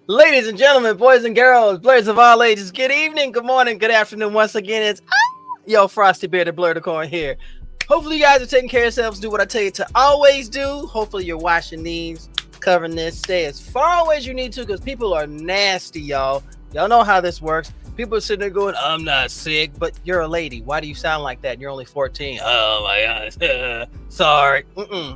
Ladies and gentlemen, boys and girls, blurs of all ages, good evening, good morning, good afternoon. Once again, it's yo Frosty Bearded Blerdicorn here. Hopefully, you guys are taking care of yourselves. Do what I tell you to always do. Hopefully, you're washing these, covering this. Stay as far away as you need to, because people are nasty, y'all. Y'all know how this works. People are sitting there going, "I'm not sick," but you're a lady. Why do you sound like that? You're only 14. Oh my god, sorry.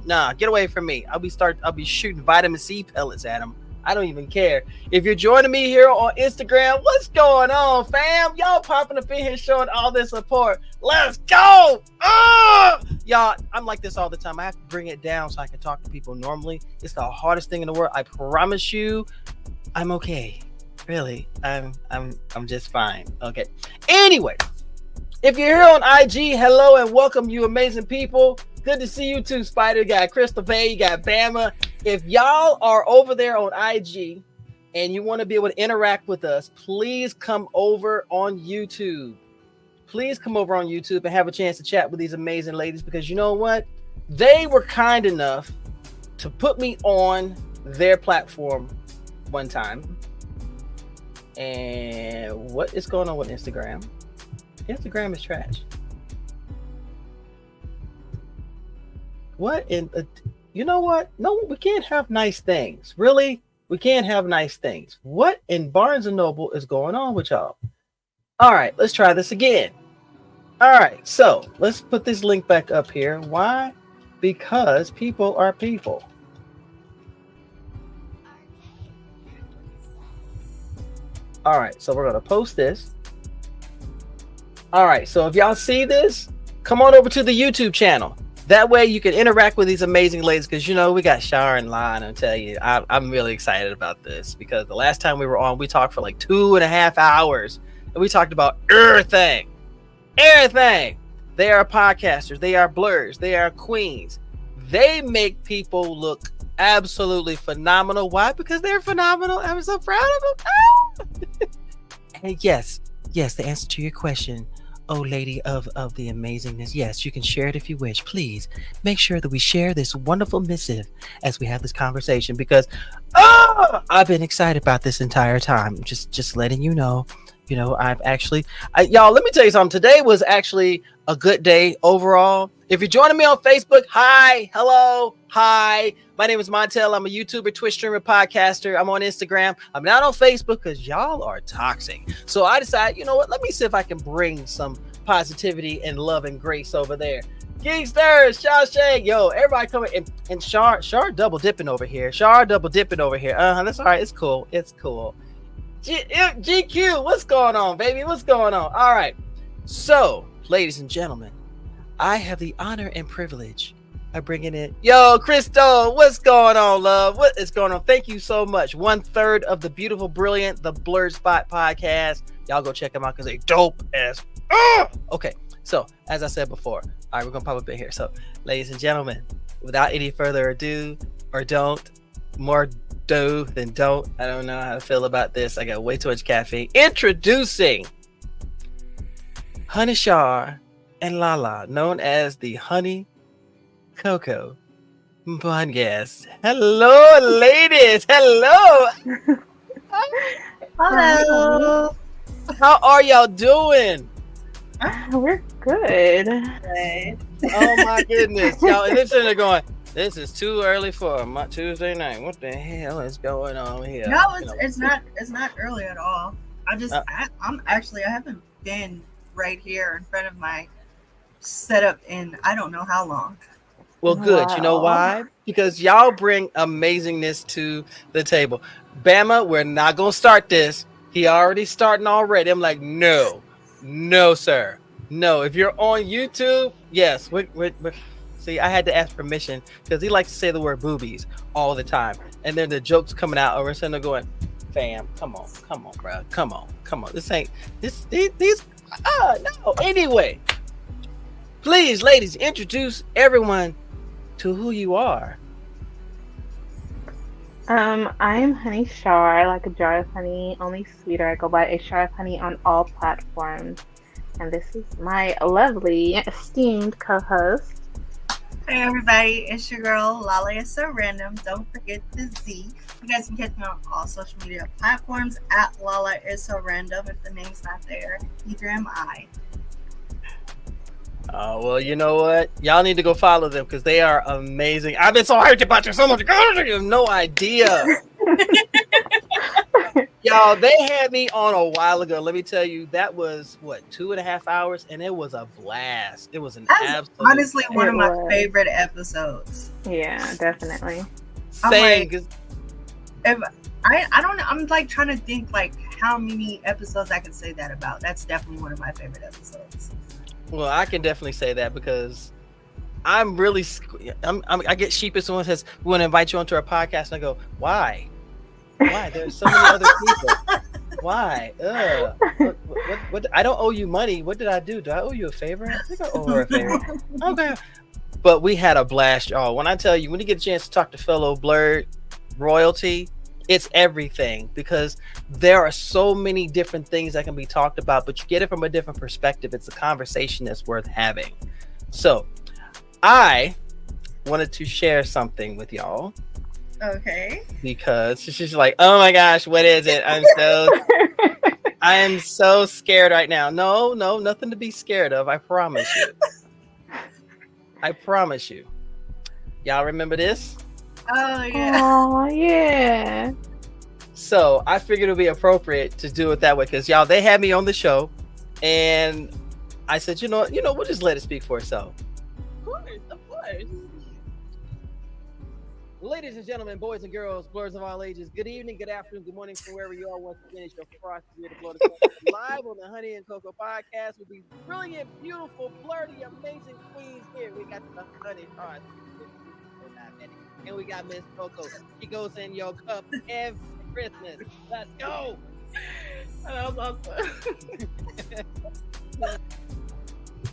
Nah, get away from me. I'll be shooting vitamin C pellets at them. I don't even care. If you're joining me here on Instagram, what's going on, fam? Y'all popping up in here showing all this support. Let's go! Y'all, I'm like this all the time. I have to bring it down so I can talk to people normally. It's the hardest thing in the world. I promise you, I'm okay. Really, I'm just fine. Okay. Anyway, if you're here on IG, hello and welcome, you amazing people. Good to see you too, Spider. You got Crystal Bay, you got Bama. If y'all are over there on IG and you want to be able to interact with us, please come over on YouTube. Please come over on YouTube and have a chance to chat with these amazing ladies, because you know what? They were kind enough to put me on their platform one time. And what is going on with Instagram? Instagram is trash. What in you know what? No, we can't have nice things. Really? We can't have nice things. What in Barnes and Noble is going on with y'all? All right, let's try this again. All right, so let's put this link back up here. Why? Because people are people. All right, so we're going to post this. All right, so if y'all see this, come on over to the YouTube channel. That way you can interact with these amazing ladies, because, you know, we got Shar and Lon. I'll tell you, I'm really excited about this, because the last time we were on, we talked for like 2.5 hours, and we talked about everything. Everything. They are podcasters. They are blurs. They are queens. They make people look absolutely phenomenal. Why? Because they're phenomenal. I'm so proud of them. And yes, the answer to your question, oh lady of the amazingness, yes, you can share it if you wish. Please make sure that we share this wonderful missive as we have this conversation, because I've been excited about this entire time. Just letting you know. You know, y'all, let me tell you something. Today was actually a good day overall. If you're joining me on Facebook, hi, hello, hi. My name is Montel. I'm a YouTuber, Twitch streamer, podcaster. I'm on Instagram. I'm not on Facebook because y'all are toxic. So I decided, you know what? Let me see if I can bring some positivity and love and grace over there. Geeksters, Shawshank, yo, everybody coming and Shar double dipping over here. That's all right. It's cool. GQ, what's going on, baby? What's going on? All right. So, ladies and gentlemen, I have the honor and privilege of bringing in, yo, Crystal, what's going on, love? What is going on? Thank you so much. 1/3 of the beautiful, brilliant, the Blurred Spot podcast. Y'all go check them out because they dope as. Okay. So, as I said before, all right, we're going to pop up in here. So, ladies and gentlemen, without any further ado, or don't, more do than don't. I don't know how to feel about this. I got way too much caffeine. Introducing Honey Shar and Lala, known as the Honey Cocoa Podcast. Hello, ladies. Hello. Hello. How are y'all doing? We're good. Oh my goodness, y'all! And they're going. This is too early for my Tuesday night. What the hell is going on here? No, it's not early at all. I haven't been right here in front of my setup in I don't know how long. Well, good. You know why? Because y'all bring amazingness to the table. Bama, we're not gonna start this. He already starting already. I'm like, no, sir, no. If you're on YouTube, yes, we're see, I had to ask permission because he likes to say the word boobies all the time. And then the jokes coming out over, and they're going, fam, come on, bro. Come on. These, no. Anyway, please, ladies, introduce everyone to who you are. I'm Honey Shar, like a jar of honey, only sweeter. I go by a jar of honey on all platforms. And this is my lovely, esteemed co-host, Hey everybody, it's your girl Lala is so random. Don't forget the Z. You guys can catch me on all social media platforms at Lala is so random. If the name's not there, neither am I. Oh, well, you know what? Y'all need to go follow them because they are amazing. I've been so hyped about you so much. You have no idea. Y'all, they had me on a while ago. Let me tell you, that was, 2.5 hours? And it was a blast. It was an absolute honestly one of my favorite episodes. Yeah, definitely. Same. If I don't know. I'm like trying to think like how many episodes I can say that about. That's definitely one of my favorite episodes. Well, I can definitely say that because I'm really, I get sheepish when someone says, we want to invite you onto our podcast. And I go, why? Why? There's so many other people. Why? What? I don't owe you money. What did I do? Do I owe you a favor? I think I owe her a favor. Okay. But we had a blast, y'all. When I tell you, when you get a chance to talk to fellow Blerd royalty, it's everything because there are so many different things that can be talked about, but you get it from a different perspective. It's a conversation that's worth having. So I wanted to share something with y'all. Okay. Because she's like, oh my gosh, what is it? I am so scared right now. No, nothing to be scared of. I promise you. I promise you. Y'all remember this? Oh yeah. Oh yeah. So I figured it would be appropriate to do it that way because y'all, they had me on the show, and I said, you know, we'll just let it speak for itself. Of course. Ladies and gentlemen, boys and girls, blurs of all ages, good evening, good afternoon, good morning from wherever you are. Once again, it's your Frosty here to blow the live on the Honey and Cocoa podcast with these brilliant, beautiful, flirty, amazing queens here. We got the Honey Heart. And we got Miss Coco. She goes in your cup every Christmas. Let's go.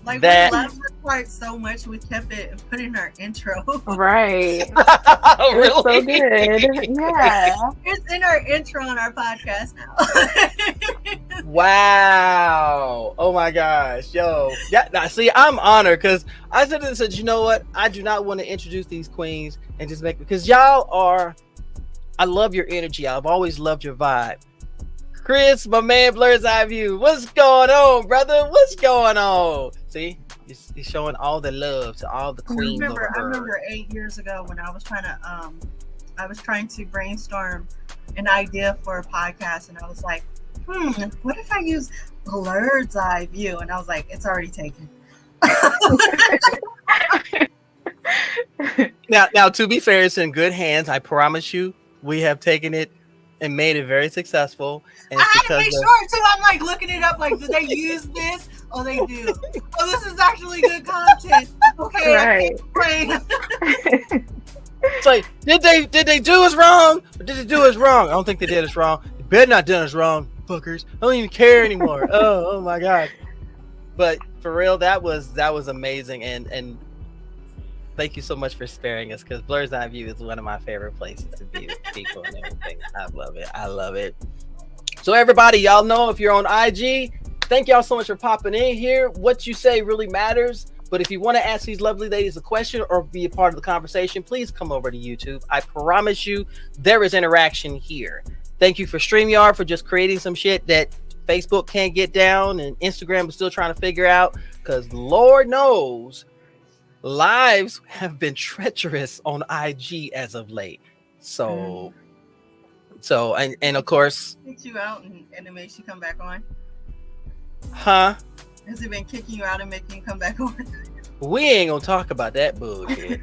Like that. We loved the part so much we kept it and put it in our intro. Right. Really? It's so good. Yeah. It's in our intro on our podcast now. Wow. Oh my gosh. Yo. Yeah. Now, see, I'm honored because I said, you know what? I do not want to introduce these queens and just make, because y'all are, I love your energy. I've always loved your vibe. Chris, my man, Blur's Eye View. What's going on, brother? What's going on? See, he's showing all the love to all the queens. I remember 8 years ago when I was trying to brainstorm an idea for a podcast, and I was like, what if I use Blur's Eye View? And I was like, it's already taken. Now, to be fair, it's in good hands. I promise you, we have taken it and made it very successful. And I had to make sure too. I'm like looking it up. Like, do they use this? Oh, they do. Oh, this is actually good content. Okay. Right. It's like, did they do us wrong? Or did they do us wrong? I don't think they did us wrong. They better not done us wrong, fuckers. I don't even care anymore. oh my god. But for real, that was amazing, and thank you so much for sparing us because Blur's Eye View is one of my favorite places to be with people and everything. I love it. So everybody, y'all know if you're on IG, thank y'all so much for popping in here. What you say really matters. But if you want to ask these lovely ladies a question or be a part of the conversation, please come over to YouTube. I promise you there is interaction here. Thank you for StreamYard for just creating some shit that Facebook can't get down and Instagram is still trying to figure out because Lord knows lives have been treacherous on IG as of late. So and of course, kicked you out and it makes you come back on. Huh? Has it been kicking you out and making you come back on? We ain't gonna talk about that bullshit.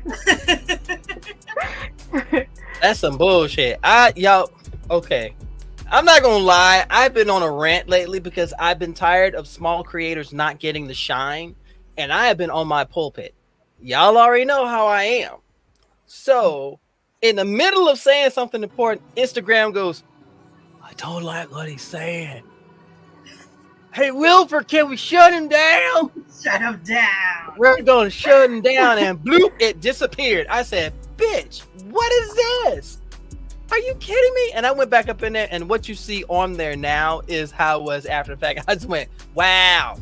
That's some bullshit. Okay. I'm not gonna lie. I've been on a rant lately because I've been tired of small creators not getting the shine, and I have been on my pulpit. Y'all already know how I am. So, in the middle of saying something important, Instagram goes, I don't like what he's saying. Hey, Wilford, can we shut him down? Shut him down. We're going to shut him down, and bloop, it disappeared. I said, bitch, what is this? Are you kidding me? And I went back up in there, and what you see on there now is how it was after the fact. I just went, wow.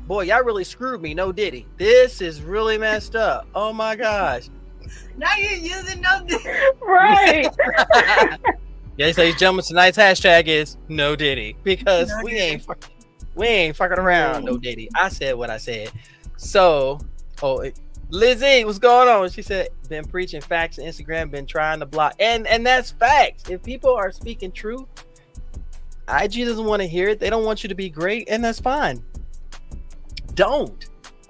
Boy, y'all really screwed me. No Diddy. This is really messed up. Oh my gosh. Now you're using no Diddy. Right. Yeah, so gentlemen, tonight's hashtag is no Diddy because No we Diddy. ain't fucking around. No Diddy. I said what I said. So, Lizzie, what's going on? She said, been preaching facts on Instagram, been trying to block, and that's facts. If people are speaking truth, IG doesn't want to hear it. They don't want you to be great, and that's fine. Don't.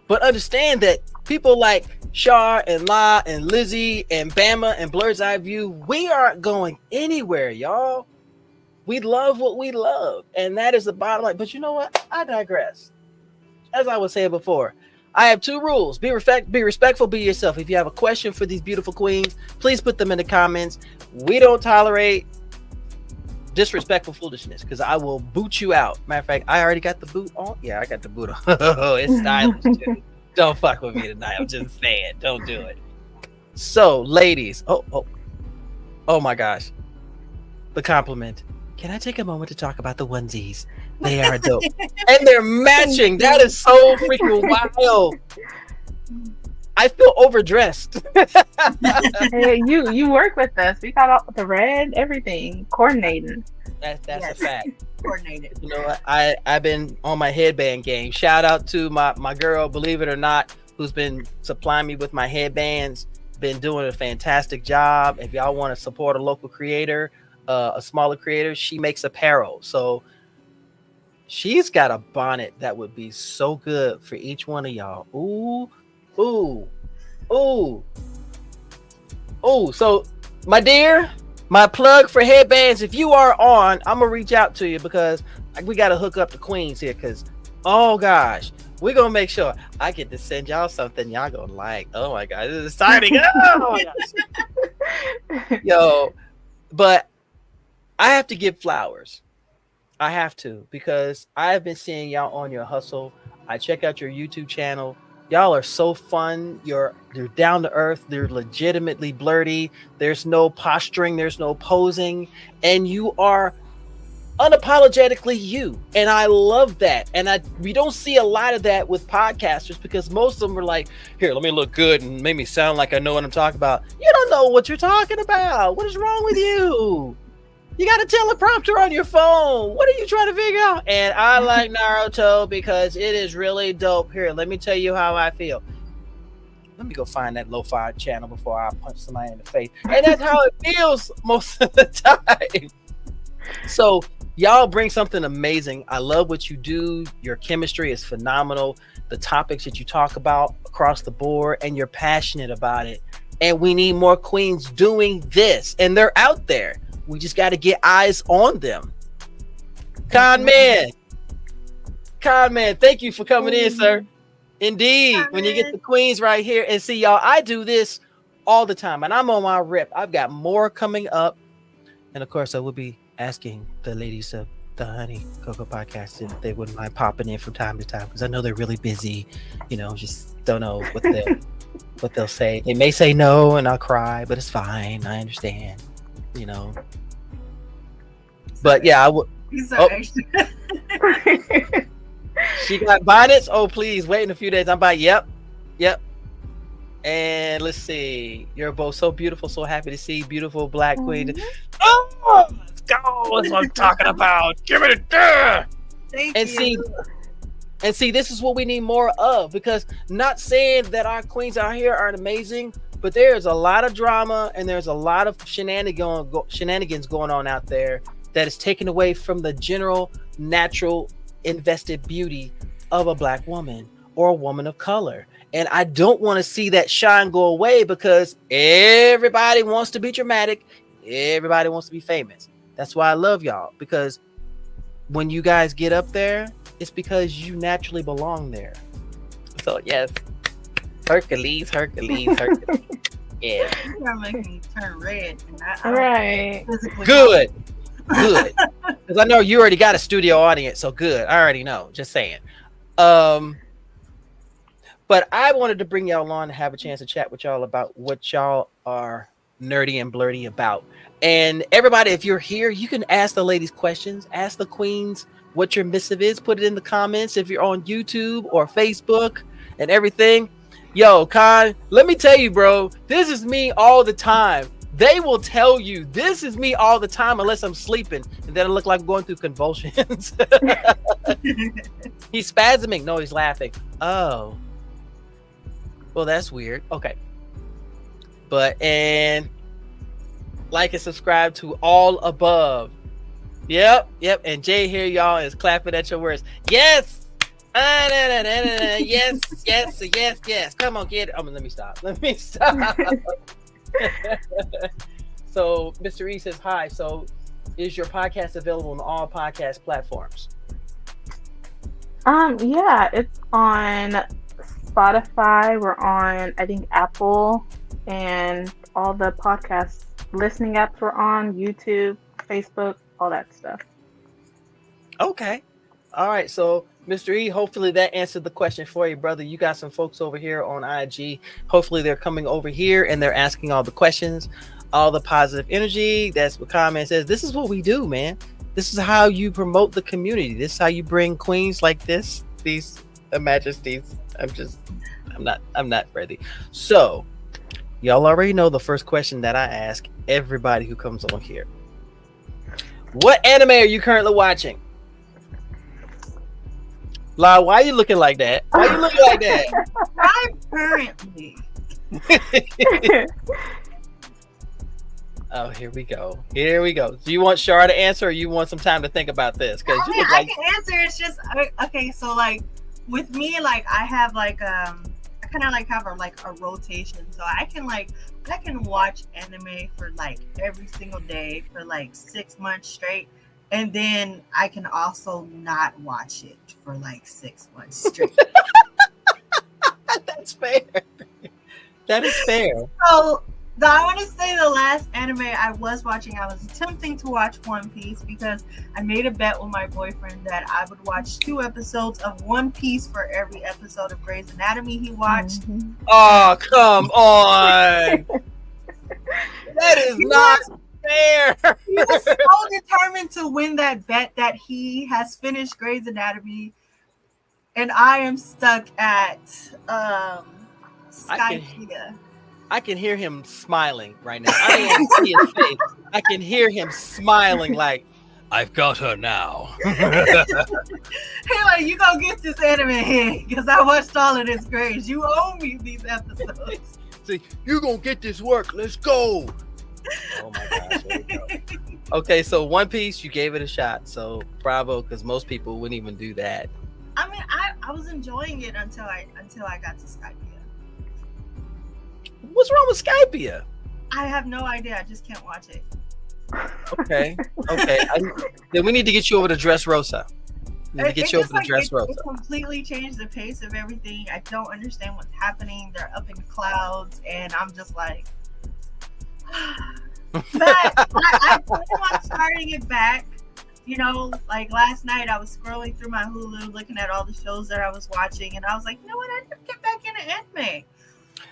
But understand that people like Shar and La and Lizzie and Bama and Blur's Eye View, we aren't going anywhere, y'all. We love what we love, and that is the bottom line. But you know what? I digress. As I was saying before, I have two rules. Be respectful, be yourself. If you have a question for these beautiful queens, please put them in the comments. We don't tolerate disrespectful foolishness because I will boot you out. Matter of fact, I already got the boot on. Yeah, I got the boot on. It's stylish too. Don't fuck with me tonight. I'm just saying, don't do it. So, ladies, oh my gosh, the compliment. Can I take a moment to talk about the onesies? They are dope, and they're matching. That is so freaking wild. I feel overdressed. Hey, you work with us. We got all the red, everything, coordinating. That's Yes. a fact. Coordinated. You know what? I've been on my headband game. Shout out to my girl, believe it or not, who's been supplying me with my headbands. Been doing a fantastic job. If y'all want to support a local creator, a smaller creator, she makes apparel. So she's got a bonnet that would be so good for each one of y'all. Ooh. So my dear, my plug for headbands, if you are on, I'm gonna reach out to you because we gotta hook up the queens here because oh gosh, we're gonna make sure I get to send y'all something y'all gonna like. Oh my god, this is exciting. Oh my gosh. Yo, but I have to give flowers. I have to because I've been seeing y'all on your hustle. I check out your YouTube channel. Y'all are so fun. You're down to earth. They're legitimately blurty. There's no posturing. There's no posing. And you are unapologetically you. And I love that. And we don't see a lot of that with podcasters because most of them are like, here, let me look good and make me sound like I know what I'm talking about. You don't know what you're talking about. What is wrong with you? You got a teleprompter on your phone. What are you trying to figure out? And I like Naruto because it is really dope. Here, let me tell you how I feel. Let me go find that lo-fi channel before I punch somebody in the face. And that's how it feels most of the time. So y'all bring something amazing. I love what you do. Your chemistry is phenomenal. The topics that you talk about across the board, and you're passionate about it. And we need more queens doing this. And they're out there. We just got to get eyes on them. Con man, thank you for coming in, sir. Indeed, when you get the queens right here and see y'all, I do this all the time, and I'm on my rip. I've got more coming up, and of course, I will be asking the ladies of the Honey Cocoa Podcast if they wouldn't mind popping in from time to time because I know they're really busy. You know, just don't know what they'll say. They may say no, and I'll cry, but it's fine. I understand. You know, but yeah, I would. She got bonnets. Oh, please wait in a few days. I'm by. Yep. And let's see. You're both so beautiful. So happy to see beautiful black queen. Oh, let's go. That's what I'm talking about. Give it a there. Thank and you. See, this is what we need more of because not saying that our queens out here aren't amazing. But there's a lot of drama and there's a lot of shenanigans going on out there that is taken away from the general, natural, invested beauty of a black woman or a woman of color. And I don't want to see that shine go away because everybody wants to be dramatic. Everybody wants to be famous. That's why I love y'all, because when you guys get up there, it's because you naturally belong there. So yes. Hercules. Yeah. You're making me turn red. And Right. Good. Because I know you already got a studio audience, so good. I already know. Just saying. But I wanted to bring y'all on and have a chance to chat with y'all about what y'all are nerdy and blurty about. And everybody, if you're here, you can ask the ladies questions, ask the queens what your missive is. Put it in the comments if you're on YouTube or Facebook and everything. Yo, Con, let me tell you, bro, this is me all the time. They will tell you this is me all the time unless I'm sleeping, and then I look like I'm going through convulsions. He's spasming. No, he's laughing. Oh. Well, that's weird. Okay. And like and subscribe to all above. Yep. And Jay here, y'all, is clapping at your words. Yes. Yes. Come on, get it. Let me stop. So Mr. E says hi. So is your podcast available on all podcast platforms? Yeah, it's on Spotify. We're on, I think, Apple, and all the podcast listening apps we're on, YouTube, Facebook, all that stuff. Okay. All right. So Mr. E, hopefully that answered the question for you, brother. You got some folks over here on IG. Hopefully they're coming over here and they're asking all the questions, all the positive energy. That's what comment says. This is what we do, man. This is how you promote the community. This is how you bring queens like this, these majesties. I'm not ready. So y'all already know the first question that I ask everybody who comes on here. What anime are you currently watching? La, why are you looking like that? Why are you looking like that? I'm currently. Oh, here we go. Do you want Shar to answer, or you want some time to think about this? Because you look like I can answer. It's just okay. So like with me, like I have like I kind of like have a rotation. So I can watch anime for like every single day for like 6 months straight. And then I can also not watch it for like 6 months straight. That's fair. That is fair. So I want to say the last anime I was watching, I was attempting to watch One Piece because I made a bet with my boyfriend that I would watch 2 episodes of One Piece for every episode of Grey's Anatomy he watched. Mm-hmm. Oh, come on. That is not fair. He was so determined to win that bet that he has finished Grey's Anatomy, and I am stuck at Skypiea. I can hear him smiling right now. I don't even see his face. I can hear him smiling like, I've got her now. Hey, like, you gonna get this anime here because I watched all of this Grey's. You owe me these episodes. See, you gonna get this work. Let's go. Oh my gosh. Here we go. Okay, so One Piece, you gave it a shot. So bravo, because most people wouldn't even do that. I mean, I was enjoying it until I got to Skypiea. What's wrong with Skypiea? I have no idea. I just can't watch it. Okay. Then we need to get you over to Dressrosa. It completely changed the pace of everything. I don't understand what's happening. They're up in clouds, and I'm just like, but I plan on starting it back. You know, like last night I was scrolling through my Hulu looking at all the shows that I was watching, and I was like, you know what, I need to get back into anime.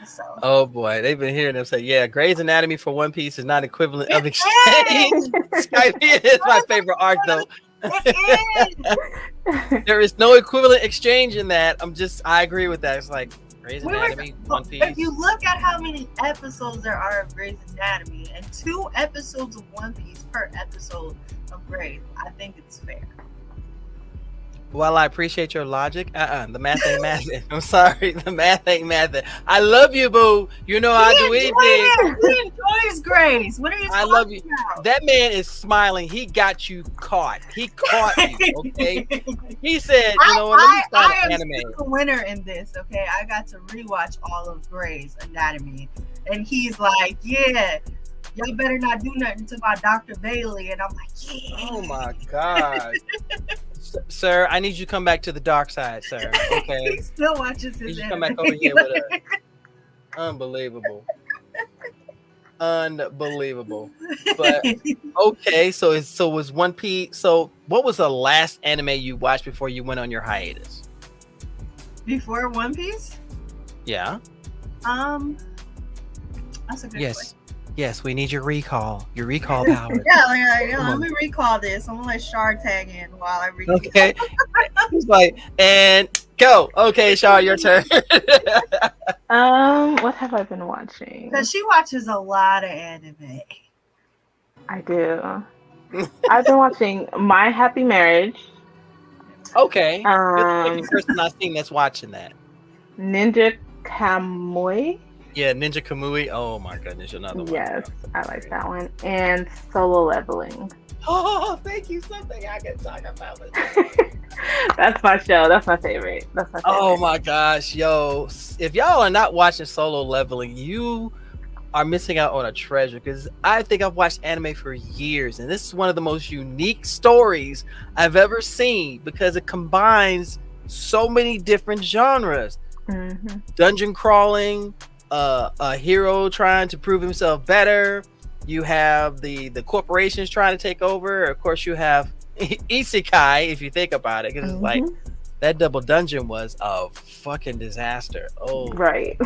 So. Oh boy, they've been hearing them say, yeah, Grey's Anatomy for One Piece is not equivalent of exchange. Skypiea is my favorite arc though. There is no equivalent exchange in that. I agree with that. It's like Grey's Anatomy, One Piece. If you look at how many episodes there are of Grey's Anatomy and 2 episodes of One Piece per episode of Grey's, I think it's fair. Well, I appreciate your logic. The math ain't math. I'm sorry, the math ain't math. I love you, boo. You know I do anything. He enjoys Grey's. What are you talking love you. about? That man is smiling. He got you caught. He caught you. Okay. He said, you know what? Let me start an anime. I am the winner in this. Okay, I got to rewatch all of Grey's Anatomy, and he's like, yeah. Y'all better not do nothing to my Dr. Bailey. And I'm like, yeah. Oh my God. Sir, I need you to come back to the dark side, sir. Okay. He still watches his anime. You come back over here with us. Unbelievable. But okay, so it was One Piece. So what was the last anime you watched before you went on your hiatus? Before One Piece? Yeah. That's a good Yes. Yes, we need your recall. Your recall power. Yeah, Come let on. me recall this. I'm gonna let Shar tag in while I recall. Okay. He's like, and go. Okay, Shaw, your turn. What have I been watching? Because she watches a lot of anime. I do. I've been watching My Happy Marriage, Okay. You're the second um, person I've seen that's watching that. Ninja Kamui. Yeah, Ninja Kamui. Oh my goodness, another one. Yes, I like that one. And Solo Leveling. Oh, thank you. Something I can talk about. That's my show. That's my favorite. Oh my gosh, yo. If y'all are not watching Solo Leveling, you are missing out on a treasure, because I think I've watched anime for years, and this is one of the most unique stories I've ever seen because it combines so many different genres. Mm-hmm. Dungeon crawling, a hero trying to prove himself better. You have the corporations trying to take over. Of course, you have isekai, if you think about it, because it's like that double dungeon was a fucking disaster. Oh, right.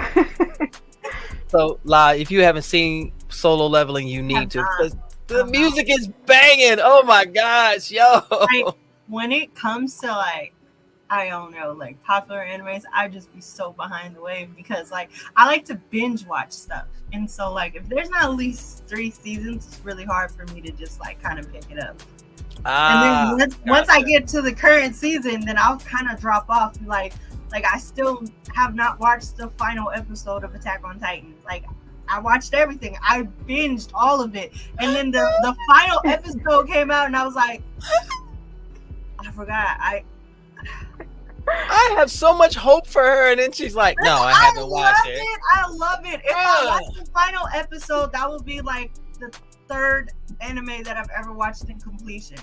so La, if you haven't seen Solo Leveling, you need to, because the music is banging. Oh my gosh, yo. When it comes to like, I don't know, like popular animes, I just be so behind the wave because like I like to binge watch stuff, and so like if there's not at least 3 seasons, it's really hard for me to just like kind of pick it up. And then once I get to the current season, then I'll kind of drop off. Like I still have not watched the final episode of Attack on Titan. Like I watched everything. I binged all of it, and then the final episode came out, and I was like, I forgot. I have so much hope for her, and then she's like, "No, I haven't watched it." I love it. If I watch the final episode, that will be like the 3rd anime that I've ever watched in completion.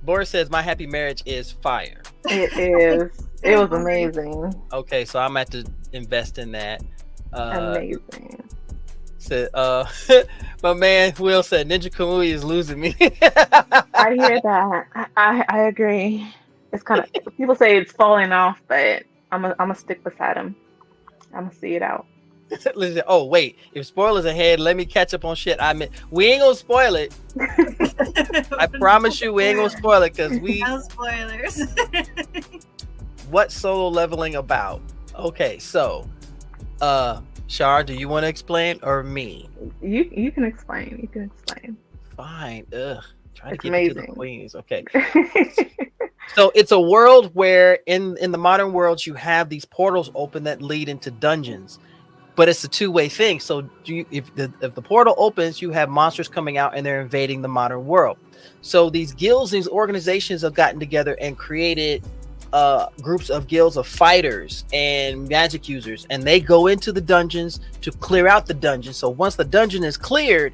Boris says, "My Happy Marriage is fire." It is. It was amazing. Okay, so I'm at to invest in that. Amazing. Said, my man Will said, "Ninja Kamui is losing me." I hear that. I agree. It's kind of, people say it's falling off, but I'm gonna stick beside him. I'm gonna see it out. Listen, oh wait, if spoilers ahead, let me catch up on shit. I mean, we ain't gonna spoil it. I promise you, we ain't gonna spoil it, because we no spoilers. What's Solo Leveling about? Okay, so Shar, do you want to explain, or me? You can explain. You can explain. Fine. Ugh. Try to It's get it to the amazing. queens. Okay. So it's a world where in the modern world you have these portals open that lead into dungeons, but it's a two-way thing. So if the portal opens, you have monsters coming out and they're invading the modern world. So these guilds, these organizations have gotten together and created groups of guilds of fighters and magic users, and they go into the dungeons to clear out the dungeon. So once the dungeon is cleared,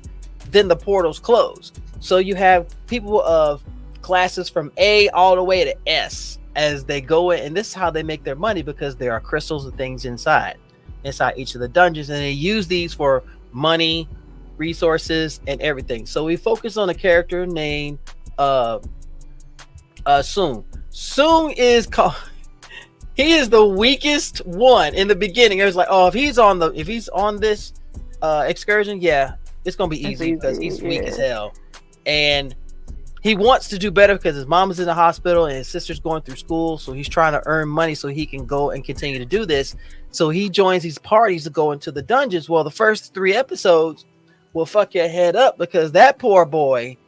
then the portals close. So you have people of classes from A all the way to S as they go in, and this is how they make their money, because there are crystals and things inside each of the dungeons, and they use these for money, resources, and everything. So we focus on a character named Soong. Soong is called, he is the weakest one in the beginning. It was like, oh, if he's on this excursion, yeah, it's gonna be easy because he's weak as hell. And he wants to do better because his mom is in the hospital and his sister's going through school. So he's trying to earn money so he can go and continue to do this. So he joins these parties to go into the dungeons. Well, the first 3 episodes will fuck your head up because that poor boy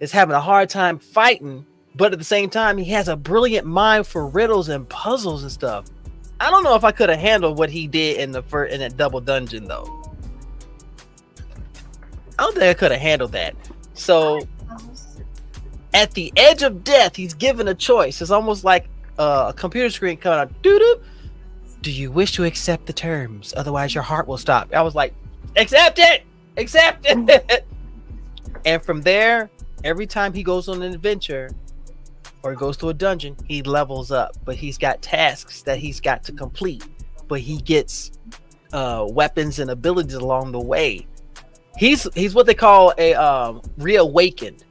is having a hard time fighting. But at the same time, he has a brilliant mind for riddles and puzzles and stuff. I don't know if I could have handled what he did in that double dungeon, though. I don't think I could have handled that. So at the edge of death, he's given a choice. It's almost like a computer screen coming out. Doo-doo. Do you wish to accept the terms? Otherwise, your heart will stop. I was like, accept it! Accept it! And from there, every time he goes on an adventure or he goes to a dungeon, he levels up. But he's got tasks that he's got to complete. But he gets weapons and abilities along the way. He's what they call a reawakened,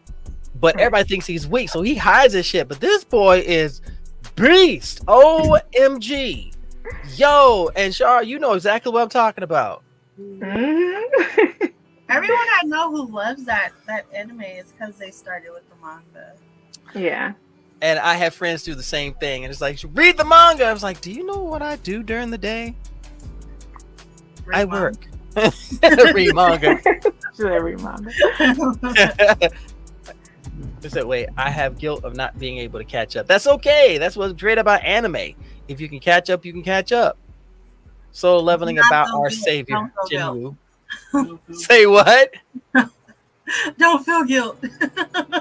but everybody thinks he's weak, so he hides his shit. But this boy is beast. OMG, yo! And Shar, you know exactly what I'm talking about. Mhm. Everyone I know who loves that anime is because they started with the manga. Yeah. And I have friends do the same thing, and it's like, read the manga. I was like, do you know what I do during the day? Read I manga. work. Read manga. Should I read manga? They said, wait, I have guilt of not being able to catch up. That's okay. That's what's great about anime. If you can catch up, you can catch up. Solo leveling Not about feel our guilt. savior, Don't feel Jinwoo. Say what? Don't feel guilt.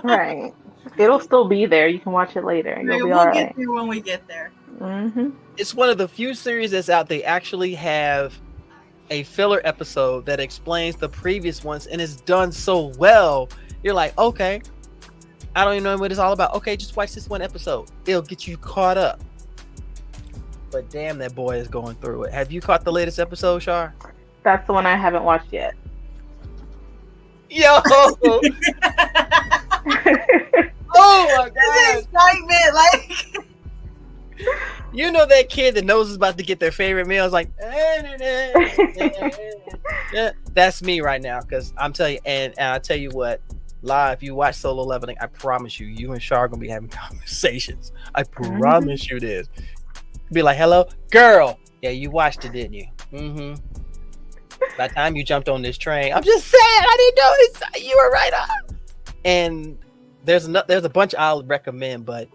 Right. It'll still be there. You can watch it later. You'll be all We'll get right. there when we get there. Mm-hmm. It's one of the few series that's out. They actually have a filler episode that explains the previous ones, and it's done so well. You're like, okay, I don't even know what it's all about. Okay, just watch this one episode. It'll get you caught up. But damn, that boy is going through it. Have you caught the latest episode, Shar? That's the one I haven't watched yet. Yo! Oh my This god! excitement, like You know that kid that knows is about to get their favorite meal is like, yeah, that's me right now. Because I'm telling you, and I tell you what, live, you watch Solo Leveling, I promise you, you and Shar are gonna be having conversations. I promise you this. Be like, hello, girl. Yeah, you watched it, didn't you? Mm-hmm. By the time you jumped on this train, I'm just saying, I didn't know you were right on. And there's a bunch I'll recommend, but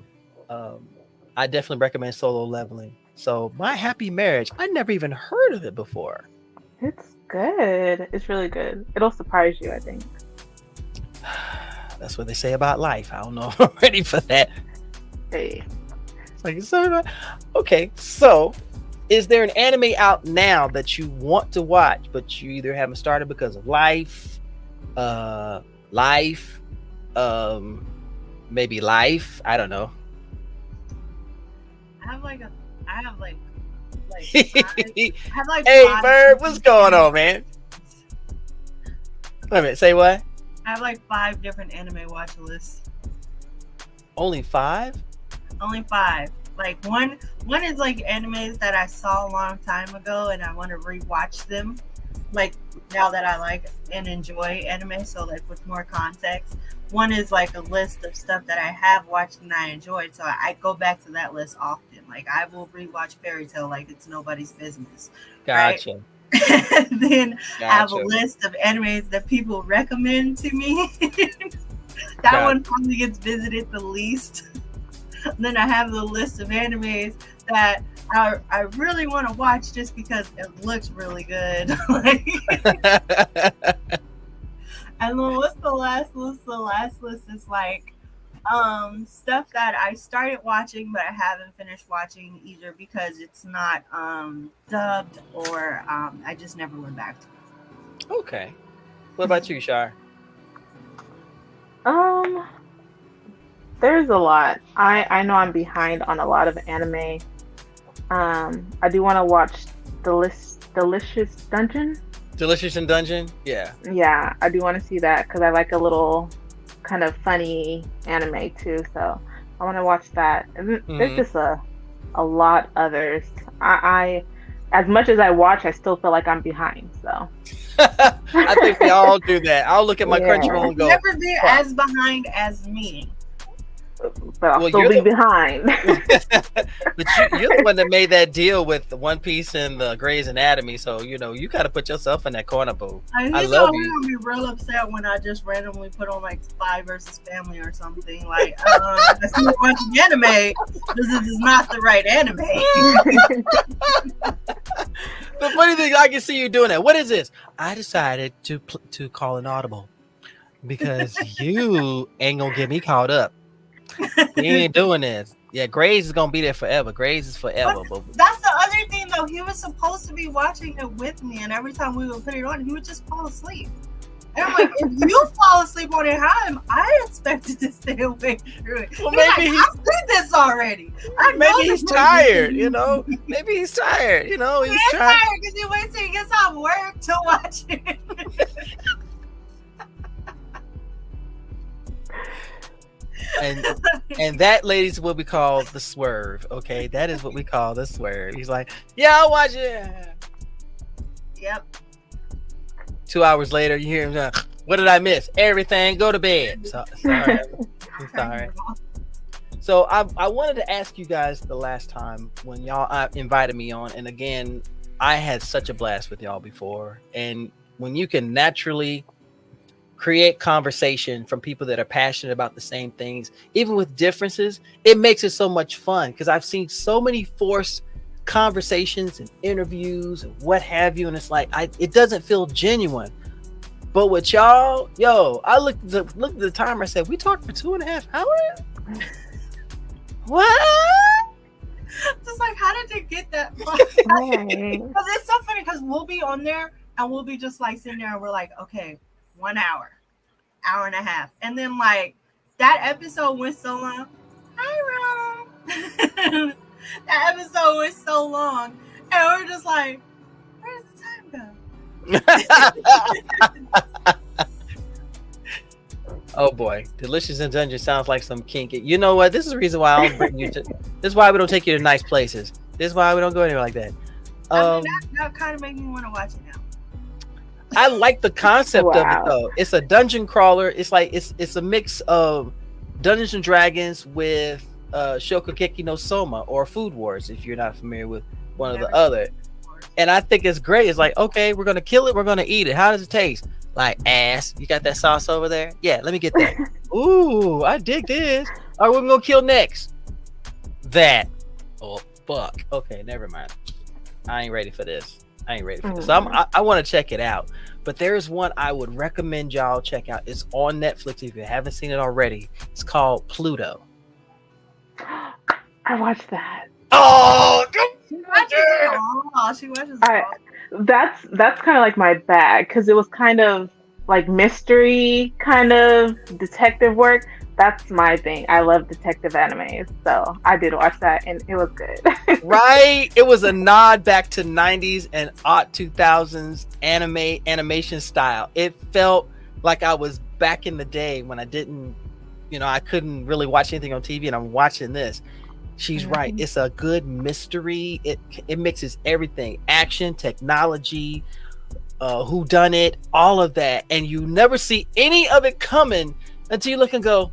I definitely recommend Solo Leveling. So My Happy Marriage, I never even heard of it before. It's good. It's really good. It'll surprise you, I think. That's what they say about life. I don't know if I'm ready for that. Hey. It's like, okay, so is there an anime out now that you want to watch, but you either haven't started because of life, maybe life? I don't know. I have like I have like Hey, five Bird, what's going on, man? Wait a minute, say what? I have like 5 different anime watch lists. Only 5? Only 5. Like one is like animes that I saw a long time ago and I want to rewatch them. Like now that I like and enjoy anime, so like with more context. One is like a list of stuff that I have watched and I enjoyed, so I go back to that list often. Like I will rewatch Fairy Tail like it's nobody's business. Gotcha. Right? Then I have a Gotcha. list of animes that people recommend to me. That one probably gets visited the least. Then I have the list of animes that I really want to watch just because it looks really good. And then what's the last list? The last list is like stuff that I started watching but I haven't finished watching either because it's not dubbed or I just never went back to it. Okay. What about you, Shar? There's a lot. I know I'm behind on a lot of anime. I do want to watch Delicious Dungeon. Delicious in Dungeon? Yeah. Yeah, I do want to see that because I like a little kind of funny anime too. So I want to watch that. And there's just a lot others. I as much as I watch, I still feel like I'm behind. So I think we all do that. I'll look at my Yeah. Crunchyroll and go, Never be as behind as me. but I'll Well, still you're be the- behind. but you're the one that made that deal with the One Piece and the Grey's Anatomy, so you know you got to put yourself in that corner, boo. I He's love always you. gonna be real upset when I just randomly put on like Spy versus Family or something. Like, I see you watching anime. This is not the right anime. The funny thing, I can see you doing that. What is this? I decided to call an audible because you ain't gonna get me caught up. You ain't doing this. Yeah, Grey's is gonna be there forever. Grey's is forever. But That's the other thing, though. He was supposed to be watching it with me, and every time we would put it on, he would just fall asleep. And I'm like, if you fall asleep on it, how am I expected to stay awake through it? Well, He's like, maybe I've seen this already. I know maybe this he's movie. tired. You know, maybe he's tired. You know, He's he's trying. tired because he waits till he gets off work to watch it. And that, ladies, is what we call the swerve. Okay, that is what we call the swerve. He's like, yeah, I'll watch it. Yep. 2 hours later, you hear him going, what did I miss? Everything. Go to bed. Sorry. I'm sorry. So I wanted to ask you guys the last time when y'all invited me on, and again, I had such a blast with y'all before. And when you can naturally create conversation from people that are passionate about the same things, even with differences, it makes it so much fun. Because I've seen so many forced conversations and interviews and what have you, and it's like it doesn't feel genuine. But with y'all, I looked at the timer. I said, we talked for 2.5 hours. What? Just like, how did they get that far? Because it's so funny, because we'll be on there and we'll be just like sitting there and we're like, okay, 1 hour, hour and a half. And then like that episode went so long. Hi, Ron. That episode went so long. And we're just like, where does the time go? Oh boy, Delicious in Dungeon sounds like some kinky. You know what? This is the reason why I don't bring you to. This is why we don't take you to nice places. This is why we don't go anywhere like that. That kind of makes me want to watch it now. I like the concept of it though. It's a dungeon crawler. It's like it's a mix of Dungeons and Dragons with Shokugeki no Soma or Food Wars, if you're not familiar with one or the other. And I think it's great. It's like, okay, we're gonna kill it, we're gonna eat it. How does it taste? Like ass. You got that sauce over there? Yeah, let me get that. Ooh, I dig this. All right, what we gonna kill next? That. Oh fuck. Okay, never mind. I ain't ready for this. So I want to check it out. But there's one I would recommend y'all check out. It's on Netflix if you haven't seen it already. It's called Pluto. I watched that. Oh, she watches it all. That's kind of like my bag, because it was kind of like mystery, kind of detective work. That's my thing. I love detective animes, so I did watch that, and it was good. Right? It was a nod back to 90s and 2000s animation style. It felt like I was back in the day when I didn't, I couldn't really watch anything on TV, and I'm watching this. She's right. It's a good mystery. It mixes everything: action, technology, whodunit, all of that, and you never see any of it coming until you look and go,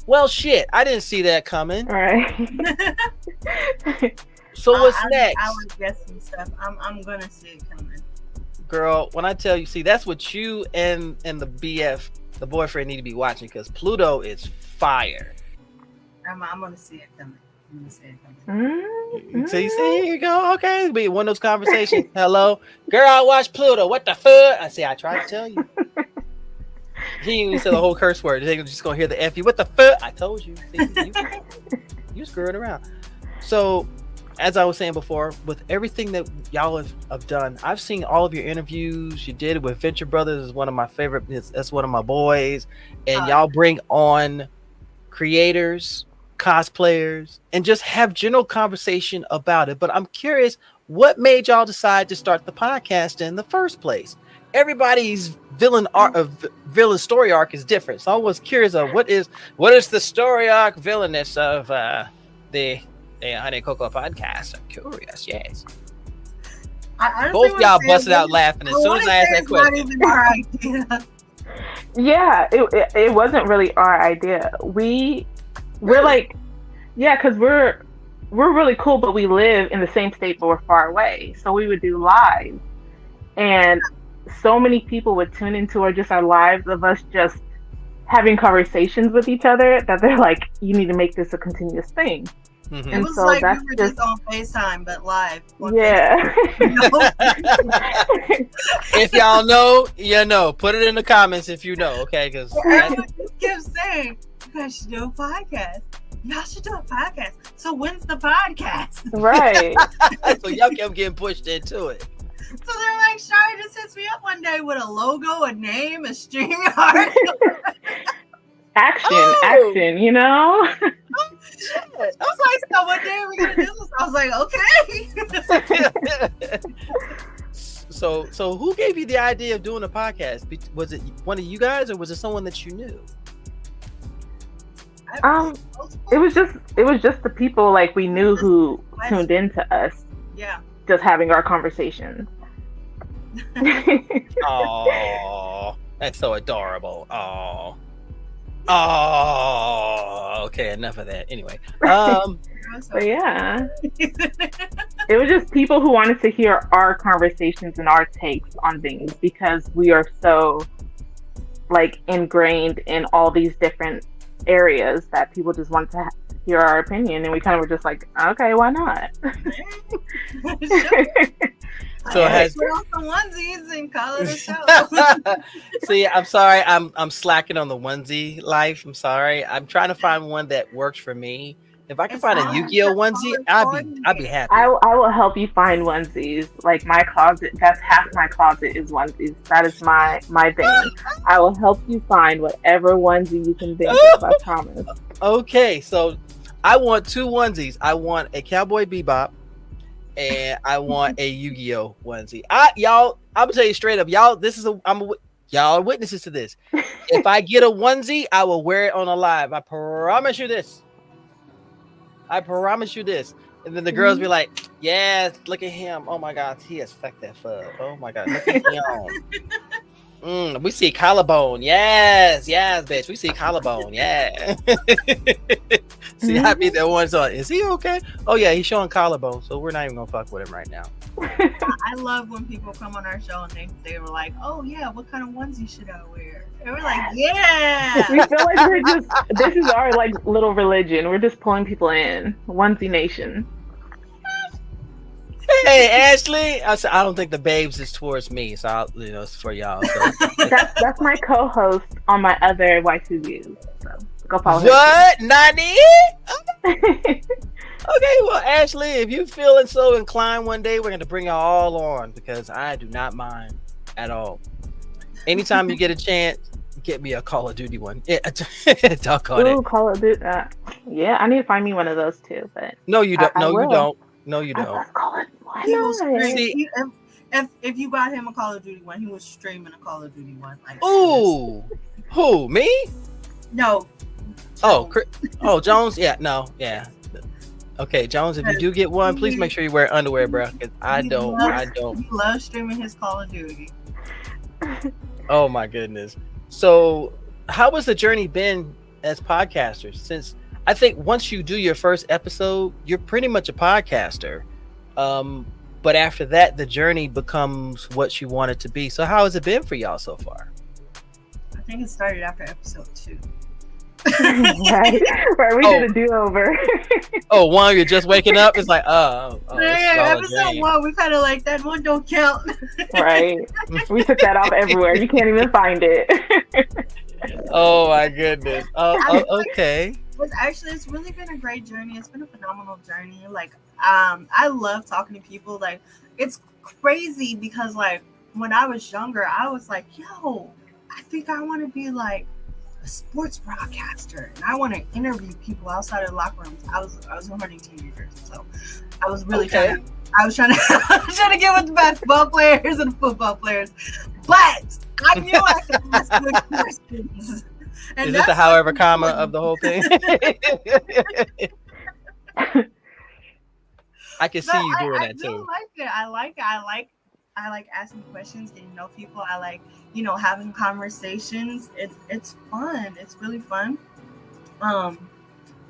well, shit, I didn't see that coming. Right. So what's next? I was guessing stuff. I'm gonna see it coming. Girl, when I tell you, see, that's what you and the BF, the boyfriend, need to be watching, because Pluto is fire. I'm gonna see it coming. So you see, here you go. Okay, it'll be one of those conversations. Hello, girl, I watched Pluto. What the fuck? I say, I tried to tell you. He didn't even say the whole curse word. They're just gonna hear the F you. What the fuck? I told you. See, you screwing around. So, as I was saying before, with everything that y'all have done, I've seen all of your interviews. You did it with Venture Brothers. Is one of my favorite. That's one of my boys. And y'all bring on creators, cosplayers, and just have general conversation about it. But I'm curious, what made y'all decide to start the podcast in the first place? Everybody's villain story arc is different, so I was curious of what is the story arc villainess of the Honey Cocoa podcast. I'm curious. Yes, both y'all busted out laughing as soon as I asked that question. Yeah, it wasn't really our idea. We're like, yeah, because we're really cool, but we live in the same state, but we're far away. So we would do live, and so many people would tune into our lives of us just having conversations with each other that they're like, you need to make this a continuous thing. Mm-hmm. It was so like we were just on FaceTime, but live. Yeah. If y'all know, you know. Put it in the comments if you know, okay? Because everyone just kept saying, you guys should do a podcast. Y'all should do a podcast. So when's the podcast? Right. So y'all kept getting pushed into it. So they're like, Shari just hits me up one day with a logo, a name, a streaming art. Action, you know? Oh, shit. I was like, so what day are we going to do this? I was like, okay. So who gave you the idea of doing a podcast? Was it one of you guys, or was it someone that you knew? It was just the people like we knew who tuned into us. Yeah. Just having our conversations. Oh, that's so adorable. Oh, okay, enough of that. Anyway, But yeah, it was just people who wanted to hear our conversations and our takes on things because we are so like ingrained in all these different areas that people just want to hear our opinion, and we kind of were just like, okay, why not? so has put on some onesies and call it a show. see, I'm sorry, I'm slacking on the onesie life. I'm sorry. I'm trying to find one that works for me. If I can find a Yu-Gi-Oh onesie, I'd be happy. I will help you find onesies. Like my closet, that's half my closet is onesies. That is my thing. I will help you find whatever onesie you can think of. I promise. Okay, so I want two onesies. I want a Cowboy Bebop, and I want a Yu-Gi-Oh onesie. Y'all, I'm gonna tell you straight up, y'all. Y'all are witnesses to this. If I get a onesie, I will wear it on a live. I promise you this. I promise you this. And then the girls be like, yes, look at him. Oh my God, he has fucked that fub. Oh my God, look at him. We see collarbone. Yes, bitch. We see collarbone. Yeah. See, I be the one. So, is he okay? Oh yeah, he's showing collarbone. So we're not even gonna fuck with him right now. I love when people come on our show and they were like, oh yeah, what kind of onesie should I wear? And we're like, yeah. We feel like this is our like little religion. We're just pulling people in. Onesie Nation. Hey Ashley, I don't think the babes is towards me, so it's for y'all. So. That's my co-host on my other Y2Views. So go follow her. What? Nani? Okay, well, Ashley, if you feeling so inclined one day, we're going to bring y'all all on because I do not mind at all. Anytime you get a chance, get me a Call of Duty one. Yeah, talk on it. Call of Duty. Yeah, I need to find me one of those too. But no, you don't. You don't. No, you don't. Why not? See, if you got him a Call of Duty one, he was streaming a Call of Duty one. Like, ooh, who? Me? No. Oh, Jones. Yeah, no, yeah. Okay, Jones, if you do get one, please make sure you wear underwear, bro. Because I don't. He loves streaming his Call of Duty. Oh my goodness. So, how has the journey been as podcasters? Since I think once you do your first episode, you're pretty much a podcaster. But after that, the journey becomes what you want it to be. So, how has it been for y'all so far? I think it started after episode 2. right. We did a do-over. Oh, one, you're just waking up. It's like, yeah, episode 1, we kind of like that one don't count. Right. We took that off everywhere. You can't even find it. Oh my goodness. Okay. It's really been a great journey. It's been a phenomenal journey. Like, I love talking to people. Like, it's crazy because like when I was younger, I was like, yo, I think I want to be like a sports broadcaster, and I want to interview people outside of the locker rooms. I was running teenagers, so I was really trying to get with the basketball players and the football players, but I knew I could ask good questions. And is this the however comma of the whole thing? I can see you doing that too. I like it. I like asking questions, getting to know people. I like, having conversations. It's fun. It's really fun.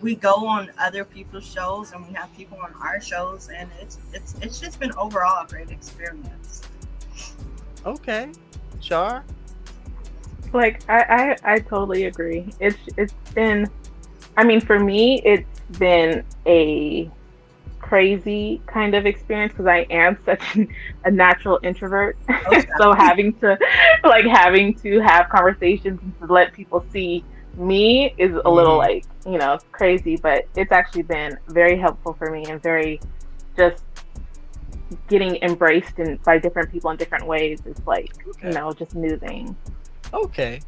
We go on other people's shows and we have people on our shows, and it's just been overall a great experience. Okay, Char. Like I totally agree. It's been, I mean, for me, it's been a crazy kind of experience because I am such a natural introvert. Okay. So having to have conversations and to let people see me is a little like, crazy, but it's actually been very helpful for me and very just getting embraced by different people in different ways. It's like, just new things. Okay.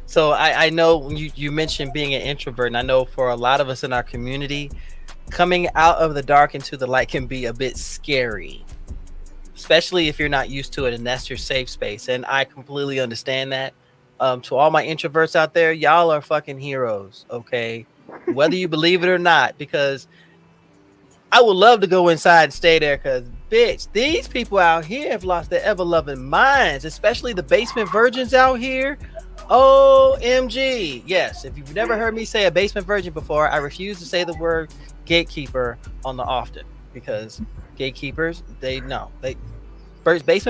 So I know you mentioned being an introvert, and I know for a lot of us in our community, coming out of the dark into the light can be a bit scary, especially if you're not used to it and that's your safe space. And I completely understand that. To all my introverts out there, y'all are fucking heroes, okay? Whether you believe it or not, because I would love to go inside and stay there because bitch. These people out here have lost their ever-loving minds, especially the basement virgins out here. OMG. Yes, if you've never heard me say a basement virgin before, I refuse to say the word gatekeeper on the often, because gatekeepers, basement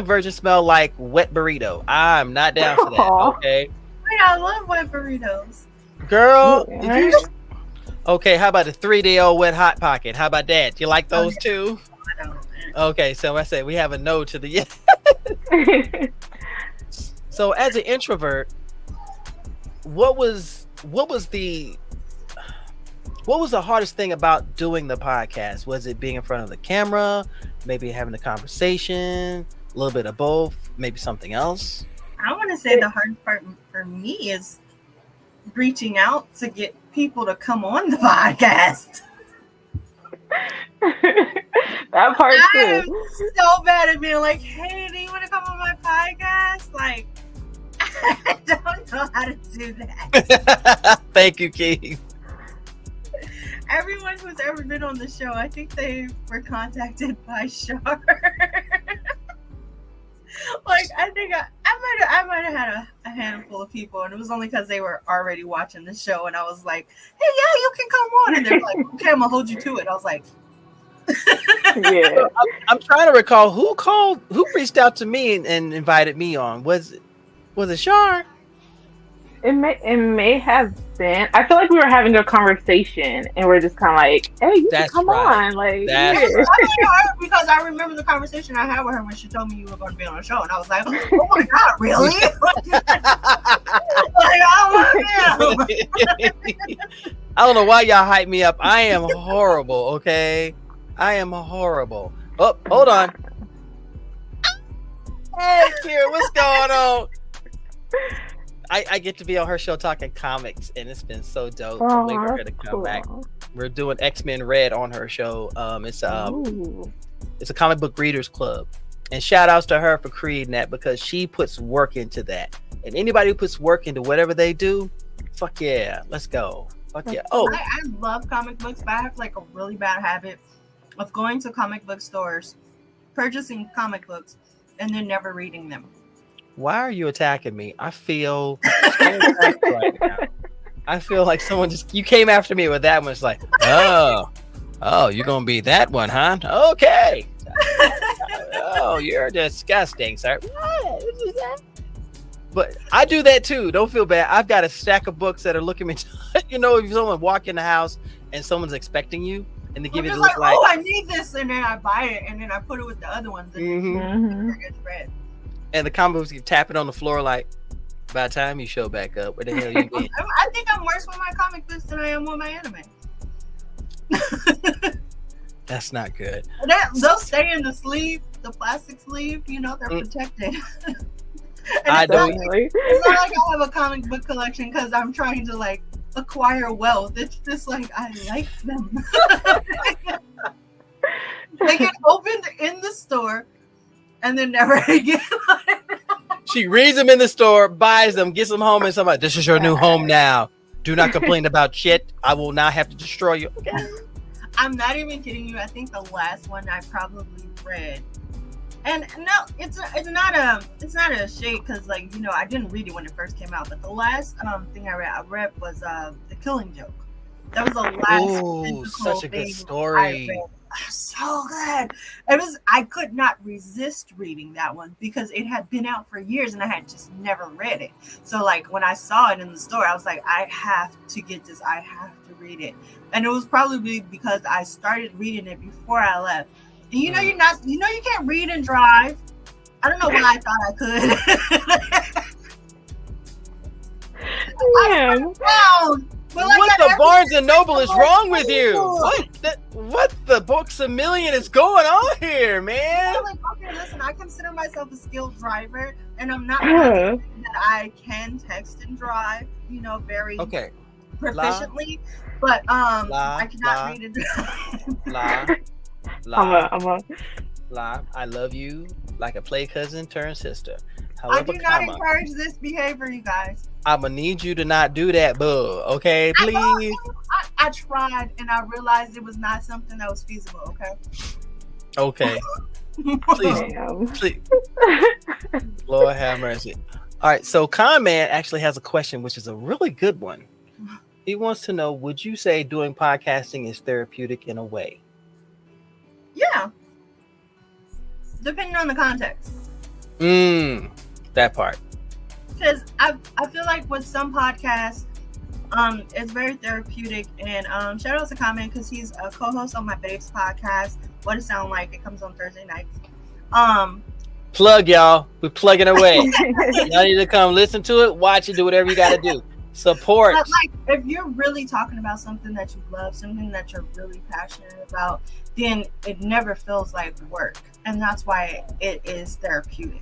virgins smell like wet burrito. I'm not down for that. Okay. Wait, I love wet burritos. Girl, okay, how about a 3-day-old wet hot pocket? How about that? You like those too? I don't. Okay, so I say we have a no to the yes. So as an introvert, what was the hardest thing about doing the podcast? Was it being in front of the camera, maybe having a conversation, a little bit of both, maybe something else? I want to say the hard part for me is reaching out to get people to come on the podcast. That part I am too. so bad at being like, hey, do you want to come on my podcast? Like, I don't know how to do that. Thank you, Keith. Everyone who's ever been on the show, I think they were contacted by Shar. Like, I think I might have had a handful of people, and it was only because they were already watching the show, and I was like, hey, yeah, you can come on. And they're like, okay, I'm gonna hold you to it. I was like, Yeah. I'm trying to recall who reached out to me and invited me on. Was it Shar? It may have been. I feel like we were having a conversation and we're just kind of like, hey, you That's can come right. on. Like, That's yeah. I mean, her because I remember the conversation I had with her when she told me you were going to be on the show, and I was like, oh my god, really? Like, oh my god. I don't know why y'all hype me up. I am horrible, okay? I am horrible. Oh, hold on. Hey, Kira, what's going on? I get to be on her show talking comics, and it's been so dope. I'm waiting for her to come back. We're doing X-Men Red on her show. It's a comic book readers club, and shout outs to her for creating that, because she puts work into that. And anybody who puts work into whatever they do, fuck yeah, let's go. Fuck yeah. Oh, I love comic books, but I have like a really bad habit of going to comic book stores, purchasing comic books, and then never reading them. why are you attacking me? I feel so attacked right now. I feel like you came after me with that one. It's like, oh, you're gonna be that one, huh? Okay. Oh, you're disgusting, sir. What is that? But I do that too. Don't feel bad. I've got a stack of books that are looking me. If someone walk in the house and someone's expecting you, and they give you the look like, oh, I need this, and then I buy it, and then I put it with the other ones, and it gets read. And the comic books keep tapping on the floor like, by the time you show back up, where the hell you been? I think I'm worse with my comic books than I am with my anime. That's not good. They'll stay in the sleeve, the plastic sleeve. They're protected. I don't. It's not like I have a comic book collection because I'm trying to like acquire wealth. It's just like I like them. They get opened in the store and then never again. She reads them in the store, buys them, gets them home, and somebody, this is your new home now. Do not complain about shit. I will now have to destroy you. Okay. I'm not even kidding you. I think the last one I probably read, and no, it's not a shade because I didn't read it when it first came out. But the last thing I read was The Killing Joke. That was the last. Oh, such a good story. So good. I could not resist reading that one because it had been out for years and I had just never read it. So when I saw it in the store, I was like, I have to get this. I have to read it. And it was probably because I started reading it before I left. And you can't read and drive. I don't know why I thought I could. What the Barnes and Noble is wrong with you? What the Books a Million is going on here, man? Okay, listen, I consider myself a skilled driver, and I'm not that I can text and drive, very proficiently. But I cannot read and drive. I love you like a play cousin turned sister. However, I do not encourage this behavior, you guys. I'm gonna need you to not do that, boo. Okay, please. I tried, and I realized it was not something that was feasible. Okay. Please, please. Lord have mercy. All right, so Con Man actually has a question, which is a really good one. He wants to know, would you say doing podcasting is therapeutic in a way? Yeah. Depending on the context. That part. Because I feel like with some podcasts, it's very therapeutic. And shout out to Comment because he's a co-host on my Babes podcast. What It Sound Like. It comes on Thursday nights. Plug, y'all. We're plugging away. Y'all need to come listen to it, watch it, do whatever you got to do. Support. But like, if you're really talking about something that you love, something that you're really passionate about, then it never feels like work, and that's why it is therapeutic.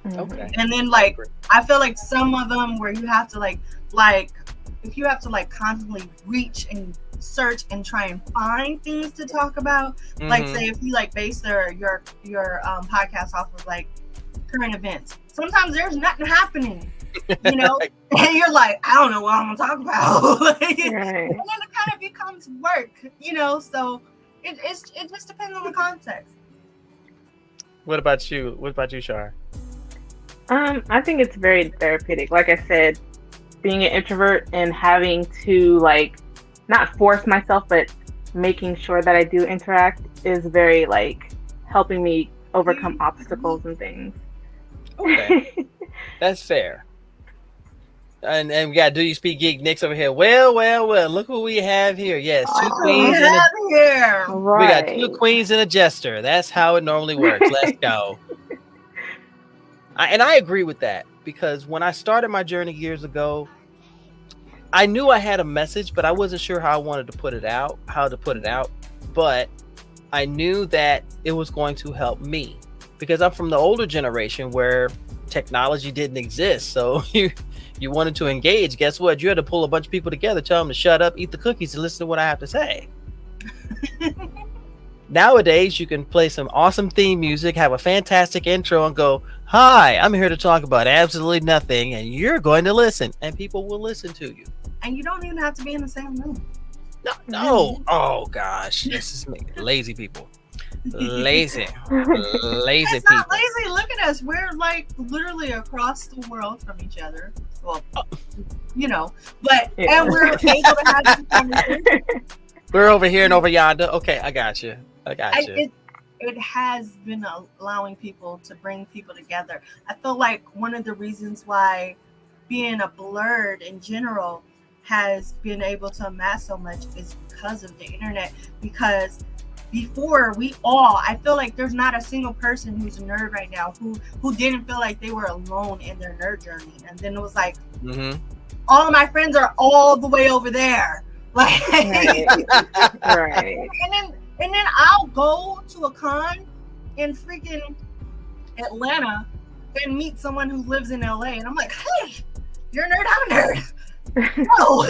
Okay. And then like, I feel like some of them where you have to like if you have to like constantly reach and search and try and find things to talk about, like say if you like base your podcast off of like current events, sometimes there's nothing happening, you know, and you're like, I don't know what I'm gonna talk about. And then it kind of becomes work, you know, so it just depends on the context. What about you? What about you, Shar? I think it's very therapeutic. Like I said, being an introvert and having to like not force myself, but making sure that I do interact is very like helping me overcome obstacles and things. Okay. That's fair. And we got Do You Speak Geek Nick's over here. Well, look what we have here. Yes, two queens and we got two queens and a jester. That's how it normally works. Let's go. And I agree with that, because when I started my journey years ago, I knew I had a message, but I wasn't sure how I wanted to put it out, but I knew that it was going to help me, because I'm from the older generation where technology didn't exist. So you wanted to engage, guess what? You had to pull a bunch of people together, tell them to shut up, eat the cookies, and listen to what I have to say. Nowadays, you can play some awesome theme music, have a fantastic intro, and go, hi, I'm here to talk about absolutely nothing, and you're going to listen, and people will listen to you. And you don't even have to be in the same room. No. Oh, gosh. This is me. Lazy people. Lazy It's people. not lazy. Look at us. We're like literally across the world from each other. Well, you know, but and we're able to have this conversation. We're over here and over yonder. Okay, I got you. It has been allowing people to bring people together. I feel like one of the reasons why being a Blerd in general has been able to amass so much is because of the internet. Because before I feel like there's not a single person who's a nerd right now who didn't feel like they were alone in their nerd journey. And then it was like, all of my friends are all the way over there. Like, right. And then I'll go to a con in freaking Atlanta and meet someone who lives in LA, and I'm like, hey, you're a nerd, I'm a nerd. No,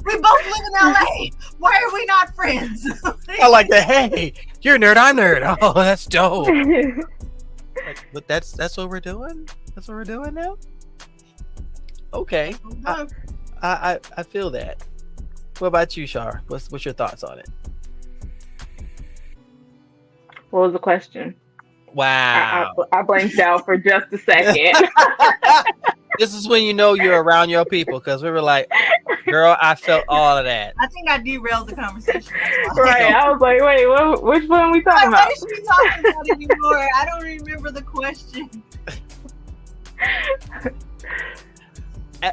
we both live in LA. Why are we not friends? I like that. Hey, you're a nerd, I'm a nerd. Oh, that's dope. But that's what we're doing. That's what we're doing now. Okay, I feel that. What about you, Shar? What's your thoughts on it? What was the question? Wow. I blanked out for just a second. This is when you know you're around your people, because we were like, girl, I felt all of that. I think I derailed the conversation. Right. I was like, wait, which one are we talking about? What is she talking about anymore? I don't remember the question.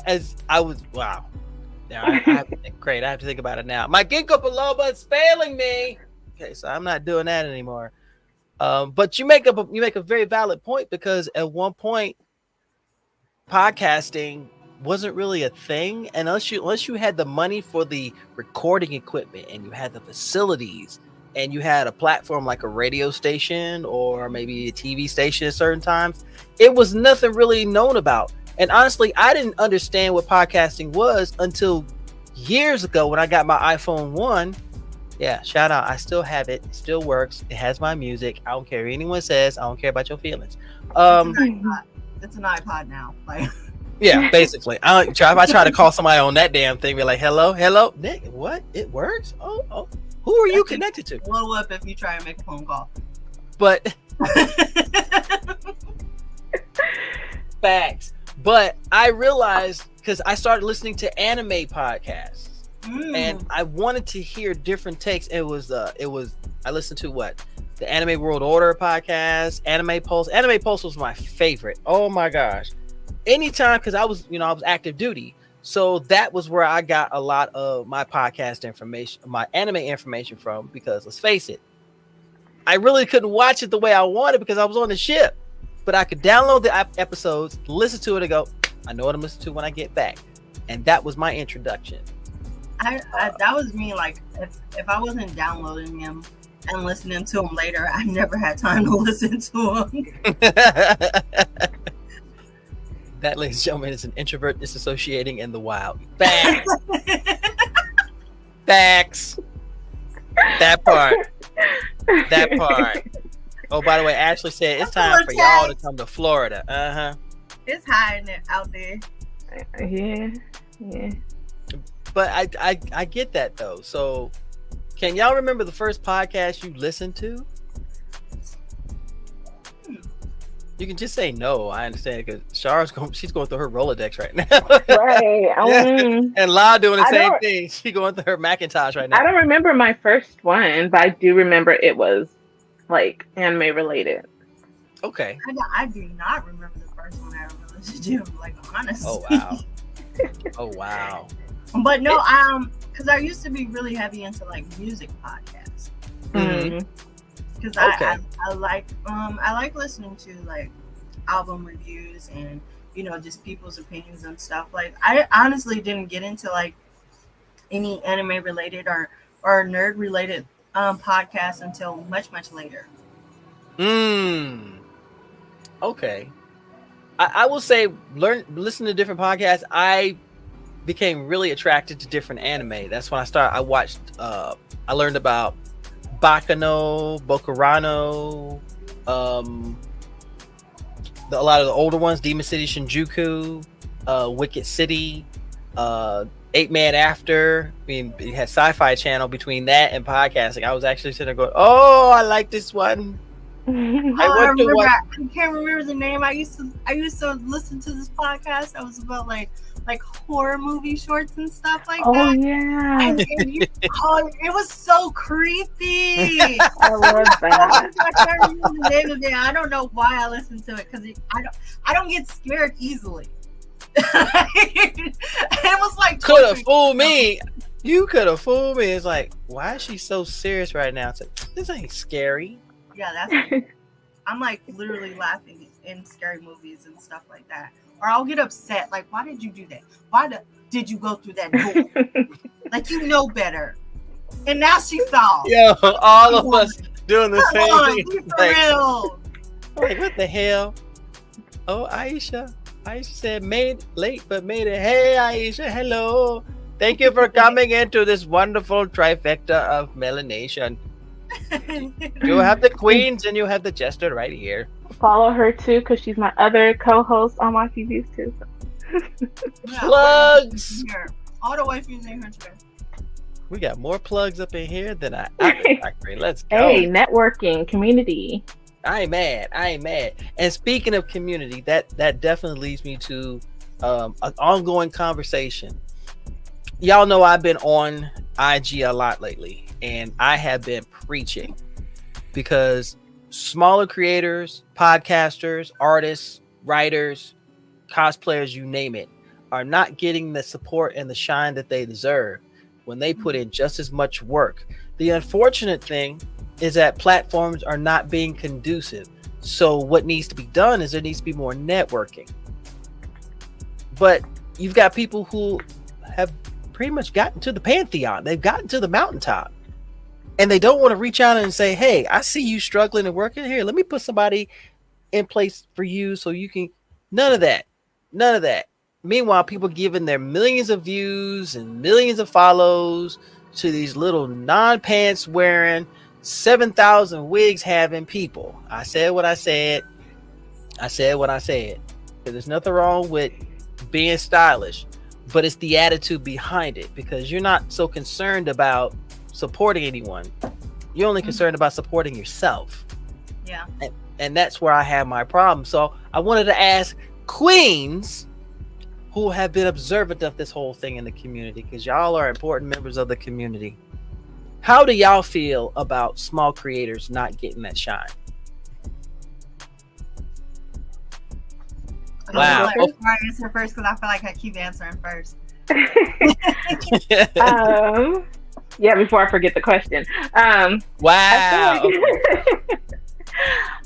As I was, wow. Now I have to think, great. I have to think about it now. My ginkgo biloba is failing me. Okay, so I'm not doing that anymore. But you make a very valid point, because at one point, podcasting wasn't really a thing, and unless you had the money for the recording equipment, and you had the facilities, and you had a platform like a radio station or maybe a TV station at certain times, it was nothing really known about. And honestly, I didn't understand what podcasting was until years ago when I got my iPhone 1. Yeah, shout out. I still have it. It still works. It has my music. I don't care what anyone says. I don't care about your feelings. It's an iPod now. Like, yeah, basically. If I try to call somebody on that damn thing, be like, hello, Nick, what? It works? Oh, who are you connected to? Blow up if you try and make a phone call. But facts. But I realized because I started listening to anime podcasts, and I wanted to hear different takes. It was I listened to the Anime World Order podcast, Anime Pulse. Anime Pulse was my favorite. Oh my gosh! Anytime, because I was active duty, so that was where I got a lot of my podcast information, my anime information from. Because let's face it, I really couldn't watch it the way I wanted because I was on the ship. But I could download the episodes, listen to it, and go, I know what I'm listening to when I get back. And that was my introduction. That was me. Like, if I wasn't downloading them and listening to them later, I never had time to listen to them. That, ladies and gentlemen, is an introvert disassociating in the wild. Facts. Facts. That part. That part. Oh, by the way, Ashley said it's time for y'all to come to Florida. It's hot out there. Yeah. But I get that though. So, can y'all remember the first podcast you listened to? You can just say no. I understand because she's going through her Rolodex right now. Right. And La doing the same thing. She's going through her Macintosh right now. I don't remember my first one, but I do remember it was like anime related. Okay. I do not remember the first one I ever listened to. Like, honestly. Oh wow. Oh wow. But no, because I used to be really heavy into like music podcasts. Because I like listening to like album reviews and just people's opinions and stuff. Like, I honestly didn't get into like any anime related or nerd related podcasts until much later. Okay. I will say listen to different podcasts. I became really attracted to different anime. That's when I watched I learned about Bakano, Bokurano, a lot of the older ones, Demon City Shinjuku, Wicked City, 8 Man After. I mean, it had Sci-Fi Channel. Between that and podcasting, I was actually sitting there going, oh, I like this one. I can't remember the name. I used to listen to this podcast that was about like horror movie shorts and stuff like that. Oh yeah. And it was so creepy. I love that. I can't remember the name of it. I don't know why I listened to it because I don't get scared easily. It was like could have fooled me. You could have fooled me. It's like, why is she so serious right now? It's like, this ain't scary. Yeah, I'm like literally laughing in scary movies and stuff like that. Or I'll get upset. Like, why did you do that? Why did you go through that door? Like, you know better. And now she saw. Yo, all of us doing the same thing. For real. Like, what the hell? Oh, Aisha said late but made it. Hey, Aisha, hello. Thank you for coming into this wonderful trifecta of melanation. You have the queens and you have the jester right here. Follow her too, because she's my other co-host on my TVs too. Yeah, plugs. All the way from here today. We got more plugs up in here than I factory. Let's go. Hey, networking, community. I ain't mad. And speaking of community, that definitely leads me to an ongoing conversation. Y'all know I've been on IG a lot lately, and I have been preaching because smaller creators, podcasters, artists, writers, cosplayers, you name it, are not getting the support and the shine that they deserve when they put in just as much work. The unfortunate thing is that platforms are not being conducive. So what needs to be done is there needs to be more networking. But you've got people who have pretty much gotten to the pantheon. They've gotten to the mountaintop. And they don't want to reach out and say, hey, I see you struggling and working here. Let me put somebody in place for you so you can... None of that. Meanwhile, people giving their millions of views and millions of follows to these little non-pants wearing 7,000 wigs having people. I said what I said. There's nothing wrong with being stylish, but it's the attitude behind it, because you're not so concerned about supporting anyone. You're only concerned about supporting yourself. Yeah. And that's where I have my problem. So I wanted to ask queens who have been observant of this whole thing in the community, because y'all are important members of the community. How do y'all feel about small creators not getting that shine? Wow. I answer first because I feel like I keep answering first. Yeah, before I forget the question. Wow.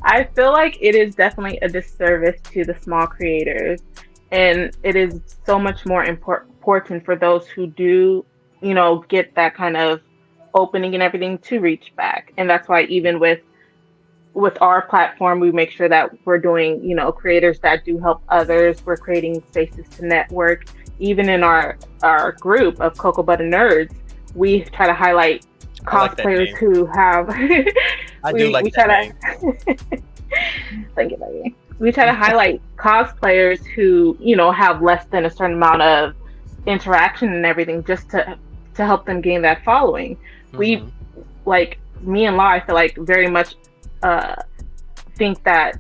I feel like it is definitely a disservice to the small creators, and it is so much more important for those who do, get that kind of opening and everything to reach back. And that's why even with our platform, we make sure that we're doing, creators that do help others. We're creating spaces to network. Even in our group of Cocoa Butter Nerds, we try to highlight cosplayers who have. I do like that name. Thank you, baby. We try to highlight cosplayers who, have less than a certain amount of interaction and everything, just to help them gain that following. Mm-hmm. We, like me and La, I feel like very much think that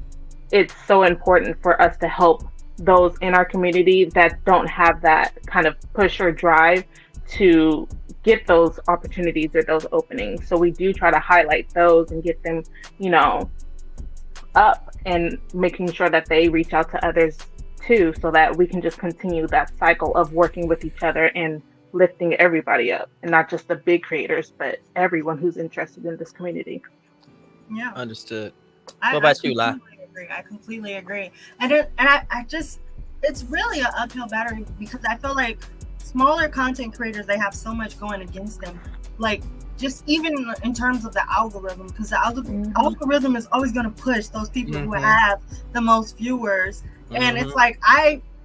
it's so important for us to help those in our community that don't have that kind of push or drive to get those opportunities or those openings. So we do try to highlight those and get them, up, and making sure that they reach out to others too, so that we can just continue that cycle of working with each other and lifting everybody up, and not just the big creators, but everyone who's interested in this community. Yeah. Understood. What about you, La? I completely agree. And I just, it's really an uphill battle, because I feel like smaller content creators, they have so much going against them. Like, just even in terms of the algorithm, because the algorithm is always going to push those people who have the most viewers. And it's like,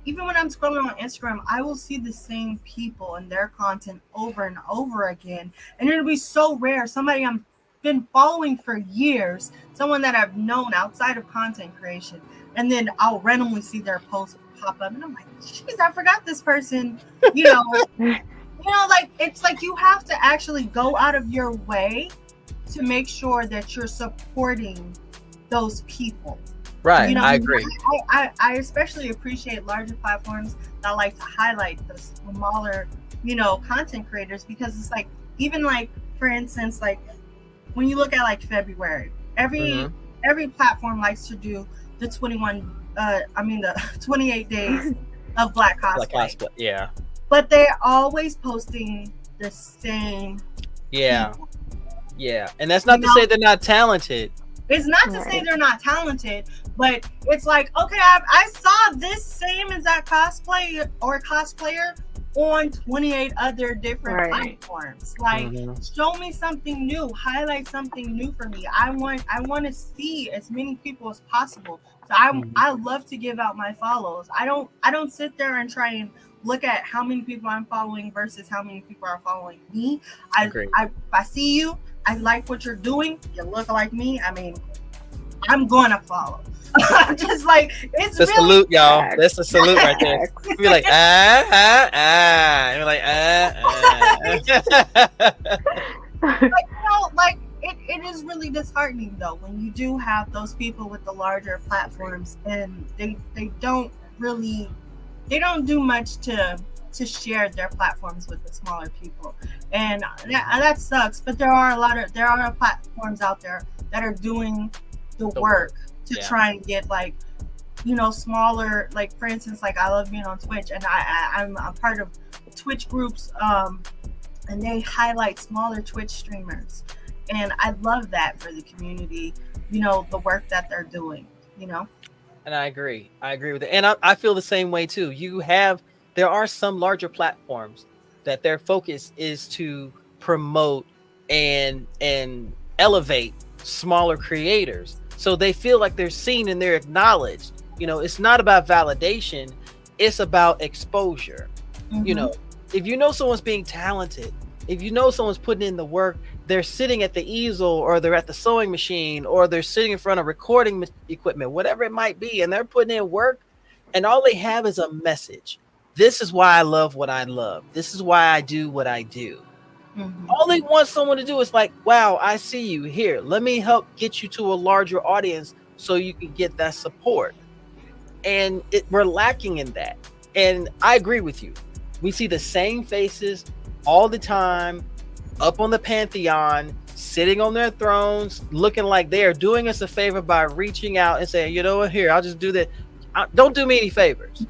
even when I'm scrolling on Instagram, I will see the same people and their content over and over again. And it'll be so rare. Somebody I'm been following for years, someone that I've known outside of content creation, and then I'll randomly see their post pop up, and I'm like, geez, I forgot this person. Like, it's like you have to actually go out of your way to make sure that you're supporting those people. Right, I agree. I especially appreciate larger platforms that like to highlight the smaller, content creators, because it's like, even like, for instance, like when you look at like February, every platform likes to do the 28 days of Black cosplay. Yeah. But they're always posting the same people. Yeah. And that's not to say they're not talented. It's not to say they're not talented, but it's like, okay, I saw this same exact cosplay or cosplayer on 28 other different platforms. Like, show me something new, highlight something new for me. I want to see as many people as possible. So I love to give out my follows. I don't sit there and try and look at how many people I'm following versus how many people are following me. If I see you, I like what you're doing, you look like me, I mean, I'm gonna follow. Just like, it's a salute, y'all. That's a salute right there. You're like, You're like, it is really disheartening though when you do have those people with the larger platforms, and they don't do much to share their platforms with the smaller people, and that sucks. But there are platforms out there that are doing the work to try and get, like, smaller, like, for instance, like, I love being on Twitch, and I'm a part of Twitch groups, and they highlight smaller Twitch streamers, and I love that for the community, the work that they're doing, And I agree with it, and I feel the same way too. There are some larger platforms that their focus is to promote and elevate smaller creators, so they feel like they're seen and they're acknowledged. It's not about validation, it's about exposure. If someone's being talented, if someone's putting in the work, they're sitting at the easel, or they're at the sewing machine, or they're sitting in front of recording equipment, whatever it might be, and they're putting in work, and all they have is a message. This is why I love what I love. This is why I do what I do. Mhm. All they want someone to do is like, wow, I see you here. Let me help get you to a larger audience so you can get that support. And we're lacking in that. And I agree with you. We see the same faces all the time up on the Pantheon, sitting on their thrones, looking like they are doing us a favor by reaching out and saying, you know what, here, I'll just do that. Don't do me any favors.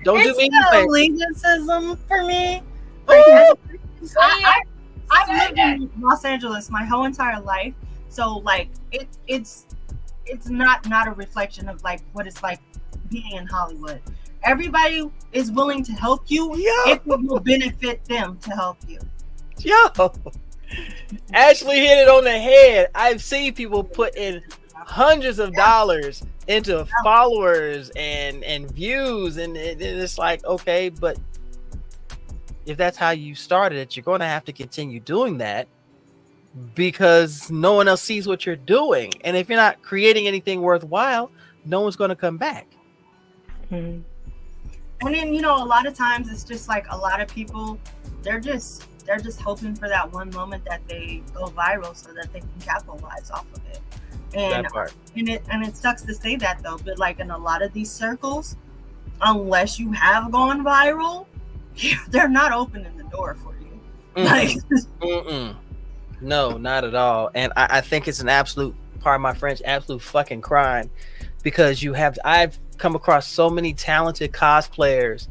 Don't do me any favors. Allegianceism for me. Like, I've lived in Los Angeles my whole entire life, so like it's not a reflection of like what it's like being in Hollywood. Everybody is willing to help you if it will benefit them to help you. Yo, Ashley hit it on the head. I've seen people put in hundreds of dollars into followers and views, and it's like, okay, but if that's how you started it, you're going to have to continue doing that because no one else sees what you're doing. And if you're not creating anything worthwhile, no one's going to come back. Mm-hmm. And then, you know, a lot of times it's just like a lot of people, they're just hoping for that one moment that they go viral so that they can capitalize off of it. And it sucks to say that though, but like in a lot of these circles, unless you have gone viral, they're not opening the door for you. Like, no, not at all. And I think it's an absolute, pardon my French, absolute fucking crime, because I've come across so many talented cosplayers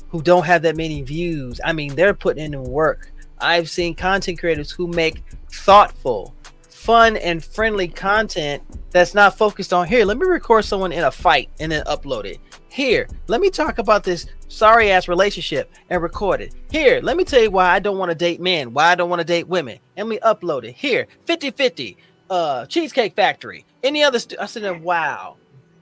who don't have that many views. I mean, they're putting in work. I've seen content creators who make thoughtful, fun, and friendly content that's not focused on, here, let me record someone in a fight and then upload it. Here, let me talk about this sorry ass relationship and record it. Here, let me tell you why I don't want to date men, why I don't want to date women, and we upload it. Here, 50-50, Cheesecake Factory, any other I said, wow,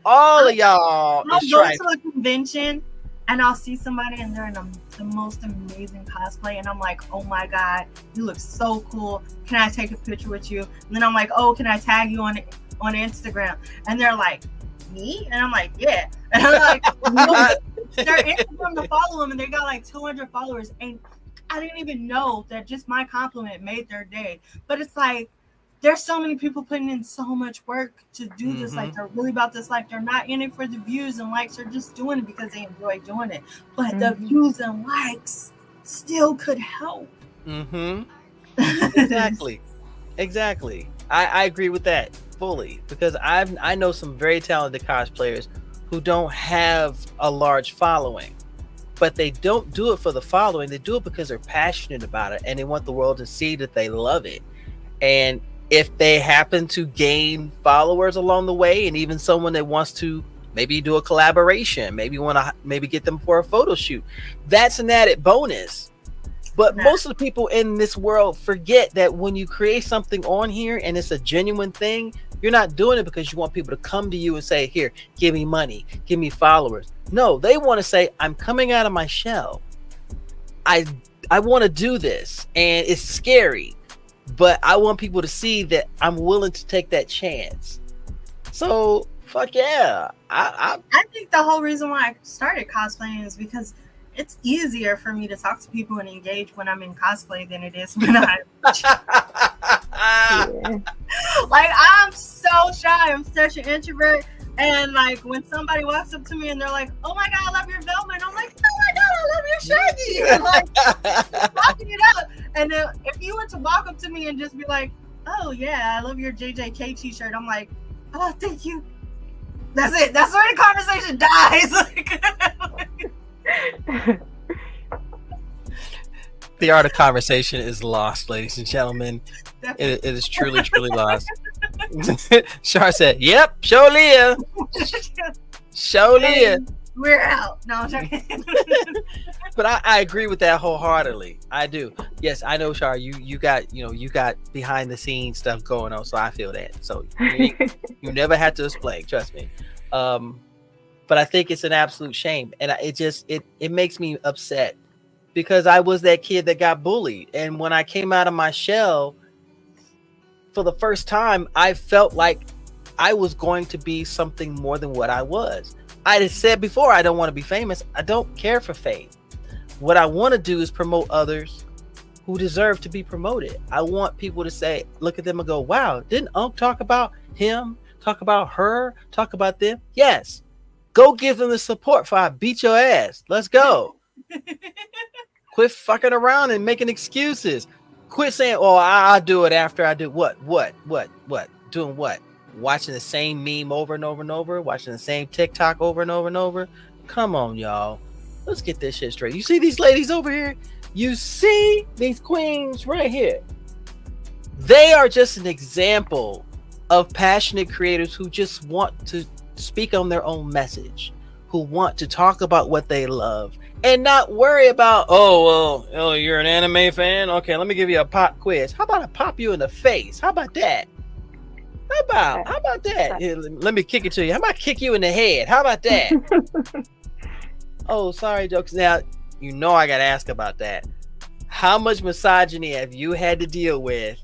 all of y'all. I'll go to a convention and I'll see somebody and they're in the most amazing cosplay, and I'm like, oh my god, you look so cool, can I take a picture with you? And then I'm like, oh, can I tag you on Instagram? And they're like, me? And I'm like, yeah. And I'm like, their Instagram to follow them, and they got like 200 followers, and I didn't even know that just my compliment made their day. But it's like, there's so many people putting in so much work to do this. Like, they're really about this life. They're not in it for the views and likes. They're just doing it because they enjoy doing it. But the views and likes still could help. Exactly. I agree with that fully, because I know some very talented cosplayers who don't have a large following, but they don't do it for the following. They do it because they're passionate about it and they want the world to see that they love it. And if they happen to gain followers along the way, and even someone that wants to maybe do a collaboration, maybe want to get them for a photo shoot, that's an added bonus. But most of the people in this world forget that when you create something on here and it's a genuine thing, you're not doing it because you want people to come to you and say, here, give me money, give me followers. No, they want to say, I'm coming out of my shell. I want to do this, and it's scary, but I want people to see that I'm willing to take that chance. So fuck yeah. I think the whole reason why I started cosplaying is because it's easier for me to talk to people and engage when I'm in cosplay than it is when I'm like, I'm so shy. I'm such an introvert. And like, when somebody walks up to me and they're like, oh my god, I love your Velma, and I'm like, oh my god, I love your Shaggy. And like, talking it out. And then if you were to walk up to me and just be like, oh yeah, I love your JJK t-shirt, I'm like, oh, thank you. That's it. That's where the conversation dies. The art of conversation is lost, ladies and gentlemen. It is truly lost. Shar said, yep, show Leah. Show Leah. We're out. No, I'm joking. But I agree with that wholeheartedly. I do. Yes, I know, Shar, you got behind the scenes stuff going on, so I feel that. So you never had to explain, trust me. But I think it's an absolute shame, and it makes me upset, because I was that kid that got bullied, and when I came out of my shell for the first time, I felt like I was going to be something more than what I was. I had said before, I don't want to be famous. I don't care for fame. What I want to do is promote others, who deserve to be promoted. I want people to say, look at them and go, wow, didn't Unc talk about him, talk about her, talk about them? Yes. Go give them the support for I beat your ass. Let's go. Quit fucking around and making excuses. Quit saying, oh, I'll do it after I do what? Doing what? Watching the same meme over and over and over, watching the same TikTok over and over and over. Come on, y'all. Let's get this shit straight. You see these ladies over here? You see these queens right here? They are just an example of passionate creators who just want to speak on their own message, who want to talk about what they love and not worry about, oh, you're an anime fan? Okay, let me give you a pop quiz. How about I pop you in the face? How about that? How about that? Here, let me kick it to you. How about I kick you in the head? How about that? Oh, sorry, jokes. Now, you know I got to ask about that. How much misogyny have you had to deal with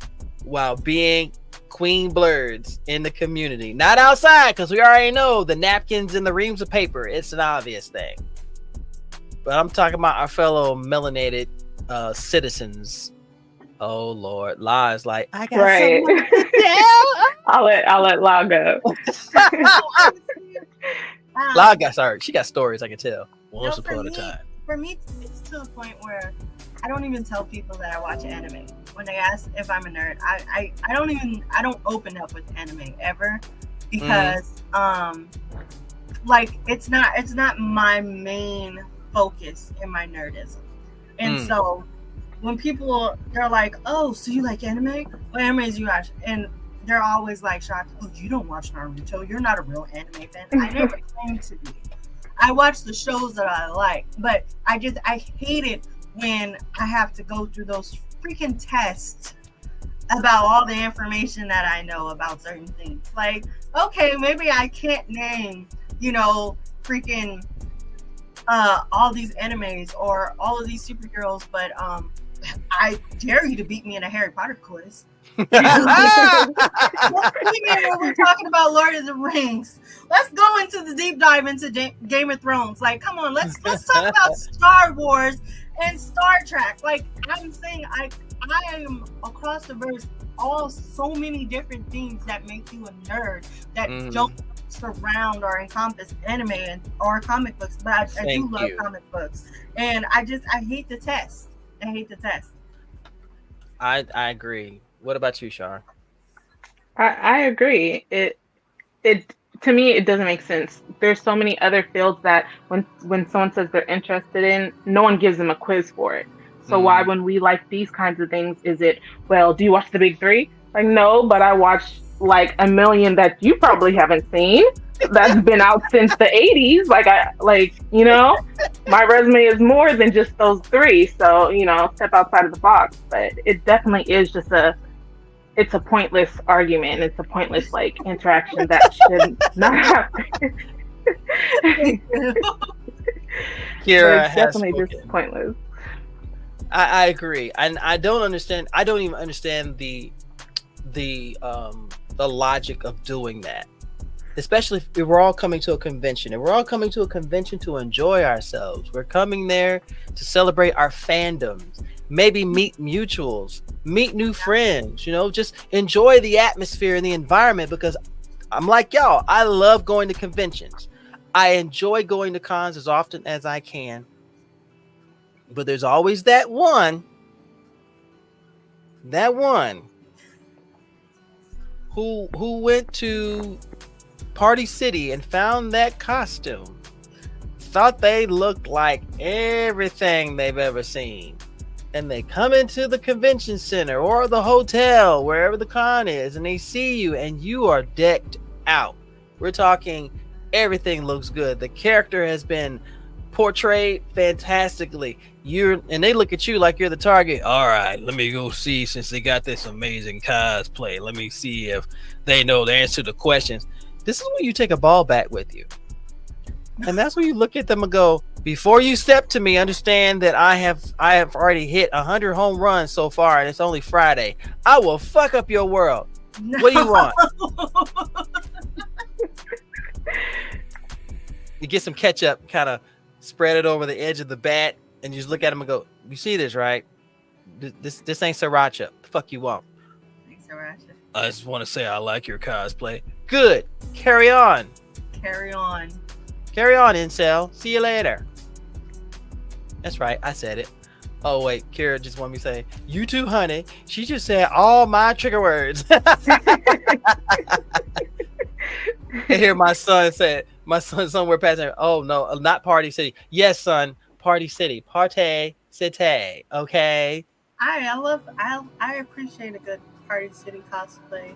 while being Queen Blerds in the community? Not outside, because we already know the napkins and the reams of paper. It's an obvious thing. But I'm talking about our fellow melanated citizens. Oh Lord, La is like, I got something to tell. I'll let La go. La got sorry. She got stories I can tell. Once upon a time. For me, it's to the point where I don't even tell people that I watch anime. When they ask if I'm a nerd, I don't open up with anime ever, because like it's not my main focus in my nerdism. And so when people, they're like, oh, so you like anime? What animes you watch? And they're always like shocked, oh, you don't watch Naruto, you're not a real anime fan. I never claimed to be. I watch the shows that I like, but I hate it when I have to go through those freaking tests about all the information that I know about certain things. Like, okay, maybe I can't name, freaking all these animes or all of these superheroes, but I dare you to beat me in a Harry Potter quiz. When we're talking about Lord of the Rings, let's go into the deep dive into Game of Thrones. Like, come on, let's talk about Star Wars and Star Trek. Like, I'm saying, I am across the verse so many different things that make you a nerd that don't surround or encompass anime or comic books, but I do love comic books, and I hate the test. I agree. What about you, Shar? I agree. It to me, it doesn't make sense. There's so many other fields that when someone says they're interested in, no one gives them a quiz for it. So why, when we like these kinds of things, is it, well, do you watch the big three? Like, no, but I watch like a million that you probably haven't seen. That's been out since the 80s. My resume is more than just those three. So, step outside of the box. But it definitely is just it's a pointless argument. It's a pointless interaction that should not happen. Kira it's definitely just pointless. I agree. And I don't even understand the logic of doing that. Especially if we're all coming to a convention, and we're all coming to a convention to enjoy ourselves. We're coming there to celebrate our fandoms, maybe meet mutuals, meet new friends, just enjoy the atmosphere and the environment, because I'm like y'all, I love going to conventions. I enjoy going to cons as often as I can. But there's always that one who went to Party City and found that costume, thought they looked like everything they've ever seen, and they come into the convention center or the hotel, wherever the con is, and they see you and you are decked out. We're talking everything looks good. The character has been portrayed fantastically. And they look at you like you're the target. All right, let me go see, since they got this amazing cosplay, let me see if they know the answer to the questions. This is when you take a ball bat with you. And that's when you look at them and go, before you step to me, understand that I have already hit 100 home runs so far, and it's only Friday. I will fuck up your world. No. What do you want? You get some ketchup, kind of spread it over the edge of the bat, and you just look at them and go, you see this, right? This ain't sriracha. The fuck you want? Thanks, Sriracha. I just want to say I like your cosplay. Good. Carry on. Carry on. Carry on, incel. See you later. That's right. I said it. Oh, wait. Kira just wanted me to say, you too, honey. She just said all my trigger words. And here my son said, my son somewhere passing, oh, no, not Party City. Yes, son. Party City. Party City. Okay. I appreciate a good Party City cosplay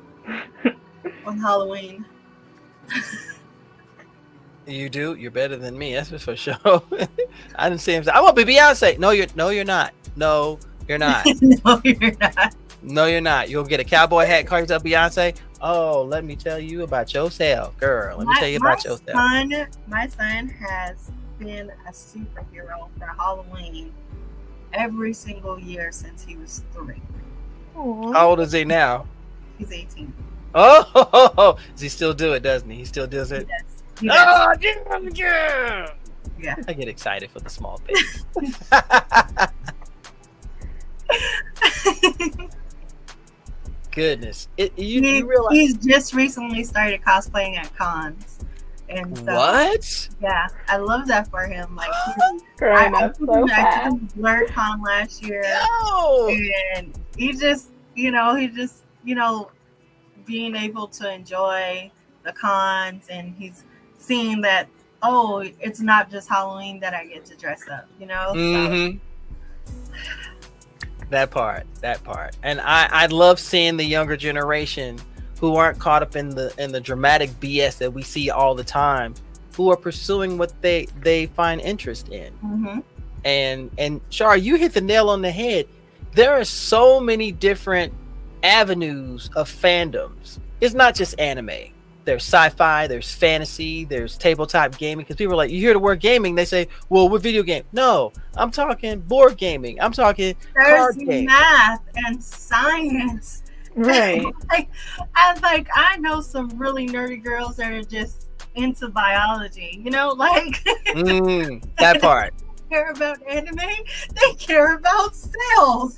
on Halloween. You do? You're better than me. That's for sure. I didn't see him say, I want to be Beyonce. No, you're not. No, you're not. No, you're not. No, you're not. You'll get a cowboy hat, call yourself Beyonce. Oh, let me tell you about yourself, girl. Let me tell you about yourself. My son has been a superhero for Halloween every single year since he was 3. Aww. How old is he now? He's 18. Oh, does he still do it, doesn't he? He still does it? He does. Yeah. Yeah. I get excited for the small things. Goodness. You realize he's just recently started cosplaying at cons. And so, what? Yeah, I love that for him. Like, Growing I up took so him fast. to Blerdicorn last year. No. And he just, being able to enjoy the cons, and he's seeing that, oh, it's not just Halloween that I get to dress up, Mm-hmm. That part. And I love seeing the younger generation who aren't caught up in the dramatic BS that we see all the time, who are pursuing what they find interest in. Mm-hmm. And Shar, you hit the nail on the head. There are so many different avenues of fandoms. It's not just anime. There's sci-fi, there's fantasy, there's tabletop gaming. Because people are like, you hear the word gaming, they say, well, what video game? No, I'm talking board gaming. I'm talking card There's game. math and science. Right. I know some really nerdy girls that are just into biology, That part. Care about anime, they care about cells.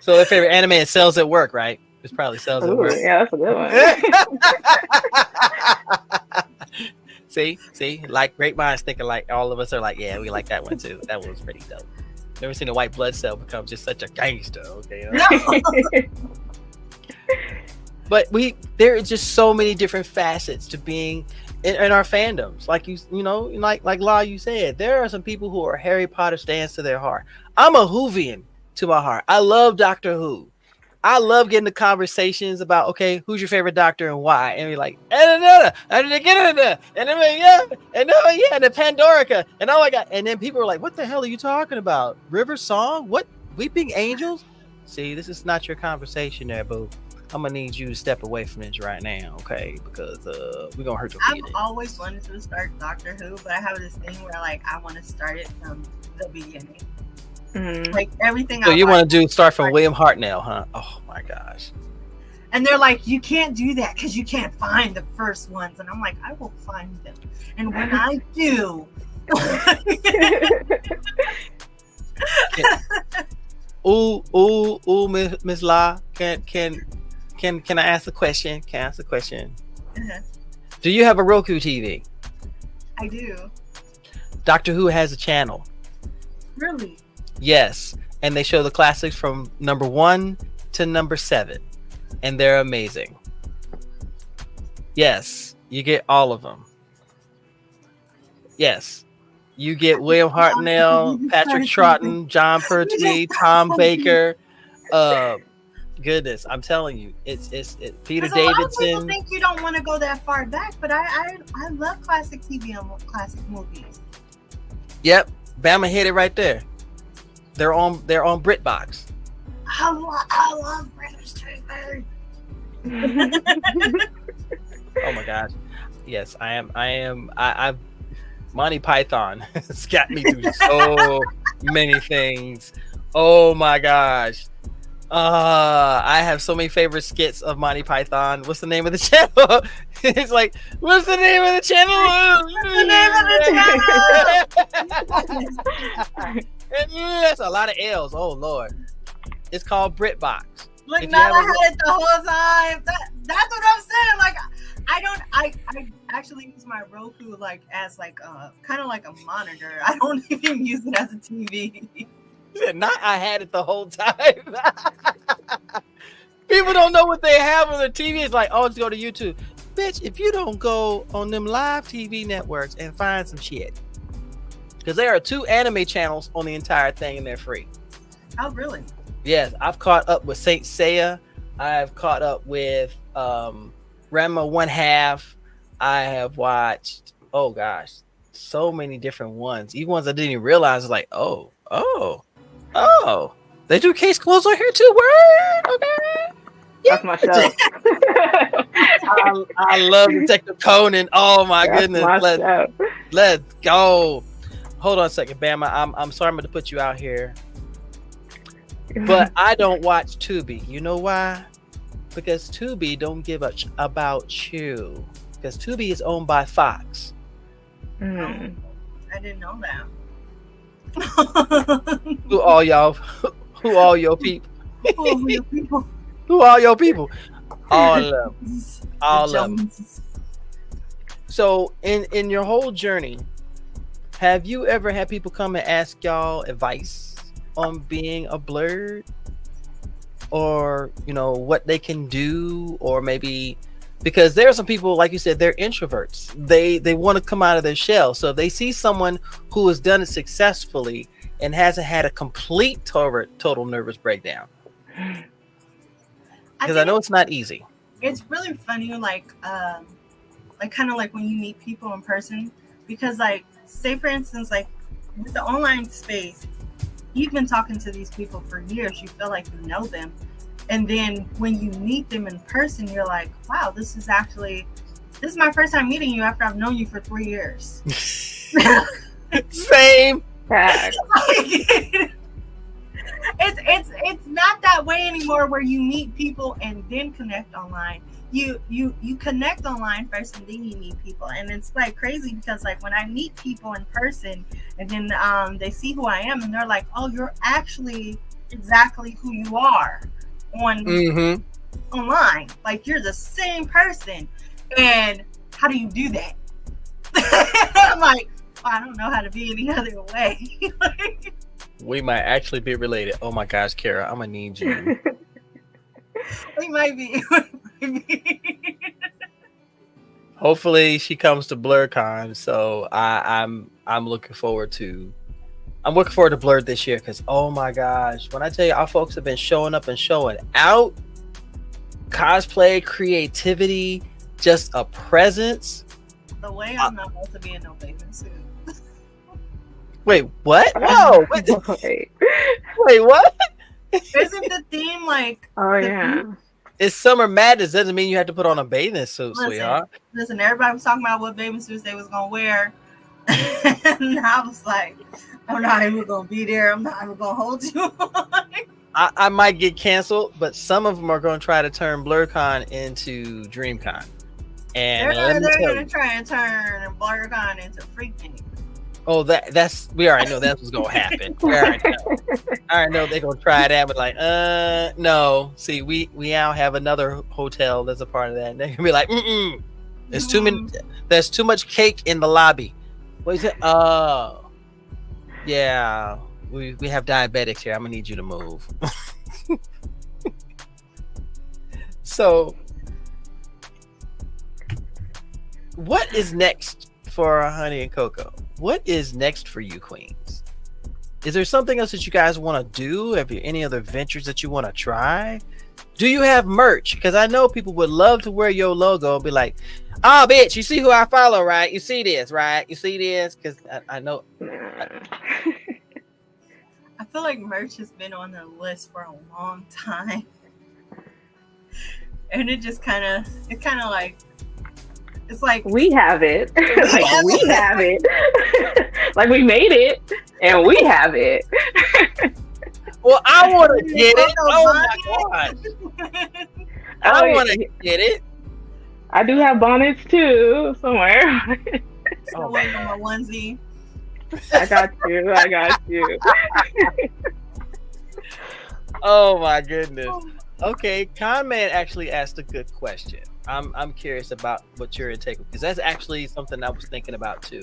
So their favorite anime is Cells at Work, right? It's probably Cells at Ooh, Work. yeah, that's a good one. See, like great minds think alike. All of us are like, yeah, we like that one too. That one was pretty dope. Never seen a white blood cell become just such a gangster. Okay, but there are just so many different facets to being in our fandoms. Like like La, you said, there are some people who are Harry Potter stands to their heart. I'm a Whovian to my heart. I love Doctor Who. I love getting the conversations about, okay, who's your favorite doctor and why? And we're like, and the Pandorica, and oh my god, and then people are like, what the hell are you talking about? River Song? What? Weeping Angels? See, this is not your conversation there, boo. I'm gonna need you to step away from this right now, okay? Because we're gonna hurt your I've feelings. always wanted to start Doctor Who, but I have this thing where I want to start it from the beginning. Mm. Like everything. So you want to start from William Hartnell, huh? Oh my gosh. And they're like, you can't do that because you can't find the first ones. And I'm like, I will find them. And when I do. Miss La, can I ask a question? Can I ask a question? Uh-huh. Do you have a Roku TV? I do. Doctor Who has a channel. Really? Yes, and they show the classics from number 1 to number 7, and they're amazing. Yes, you get all of them. Yes, you get William Hartnell, Patrick Troughton, John Pertwee, Tom Baker. Goodness, I'm telling you, it's Peter A lot of people Davidson. think you don't want to go that far back, but I love classic TV and classic movies. Yep, Bama hit it right there. They're on BritBox. I love British TV. Oh my gosh. Yes, I am. I've Monty Python has got me through so many things. Oh my gosh. I have so many favorite skits of Monty Python. What's the name of the channel? It's like, what's the name of the channel? What's the name of the channel? And that's a lot of L's. Oh Lord. It's called BritBox. Look, If you now have I a- had it the whole time. That's what I'm saying. Like, I actually use my Roku like as like kind of like a monitor. I don't even use it as a TV. Not I had it the whole time. People don't know what they have on their TV. It's like, oh, let's go to YouTube. Bitch, if you don't go on them live TV networks and find some shit. Because there are 2 anime channels on the entire thing and they're free. Oh, really? Yes, I've caught up with Saint Seiya. I've caught up with Ranma 1/2. I have watched, oh gosh, so many different ones. Even ones I didn't even realize, like, oh. They do case closed on here too. Word, okay. That's my show. I love Detective Conan. Oh my goodness. Let's go. Hold on a second, Bama. I'm sorry I'm going to put you out here. But I don't watch Tubi. You know why? Because Tubi don't give a about you. Because Tubi is owned by Fox. Mm. I didn't know that. Who all y'all? Who all your people? Oh, your people. Who all your people? All of them. All of them. Joneses. So in your whole journey, have you ever had people come and ask y'all advice on being a blurred, or what they can do, or maybe because there are some people, like you said, they're introverts. They want to come out of their shell. So if they see someone who has done it successfully and hasn't had a complete total nervous breakdown. Because I know it's not easy. It's really funny, like kind of like when you meet people in person, because like, say for instance, like with the online space, you've been talking to these people for years, you feel like you know them, and then when you meet them in person, you're like, wow, this is my first time meeting you after I've known you for 3 years. Same. It's not that way anymore, where you meet people and then connect online. You connect online first and then you meet people, and it's like crazy because like when I meet people in person and then they see who I am and they're like, oh, you're actually exactly who you are on online, like you're the same person. And how do you do that? I'm like, I don't know how to be any other way. We might actually be related. Oh my gosh, Kara, I'm gonna need you. We might be. Hopefully she comes to BlurCon. So I'm looking forward to Blurred this year, because oh my gosh, when I tell you our folks have been showing up and showing out, cosplay, creativity, just a presence. The way I'm not supposed to be in no bathing suit. Wait, what? Whoa! Wait, what? Isn't the theme like? Oh yeah. It's summer madness. Doesn't mean you have to put on a bathing suit, sweetheart. Listen, everybody was talking about what bathing suits they was gonna wear, and I was like, I'm not even gonna be there. I'm not even gonna hold you. I might get canceled, but some of them are going to try to turn BlurCon into DreamCon, and they're gonna try and turn BlurCon into Freaking. Oh, that's we already know that's what's gonna happen. We already know. I already know they're gonna try that, but like, no. See, we now have another hotel that's a part of that. And they're gonna be like, there's too many. There's too much cake in the lobby. What is it? Oh, yeah. We have diabetics here. I'm gonna need you to move. So, what is next for Honey and Cocoa? What is next for you, queens? Is there something else that you guys want to do? Have you any other ventures that you want to try? Do you have merch? Because I know people would love to wear your logo and be like, oh, bitch, you see who I follow, right? You see this, right? You see this? Because I know. I feel like merch has been on the list for a long time. And it kind of like, it's like we have it. Like we have it. Like we made it and we have it. Well, I want to get it. Oh my god. I want to get it. I do have bonnets too somewhere. Still waiting on my onesie. I got you. I got you. Oh my goodness. Okay, Con Man actually asked a good question. I'm curious about what your intake, because that's actually something I was thinking about too.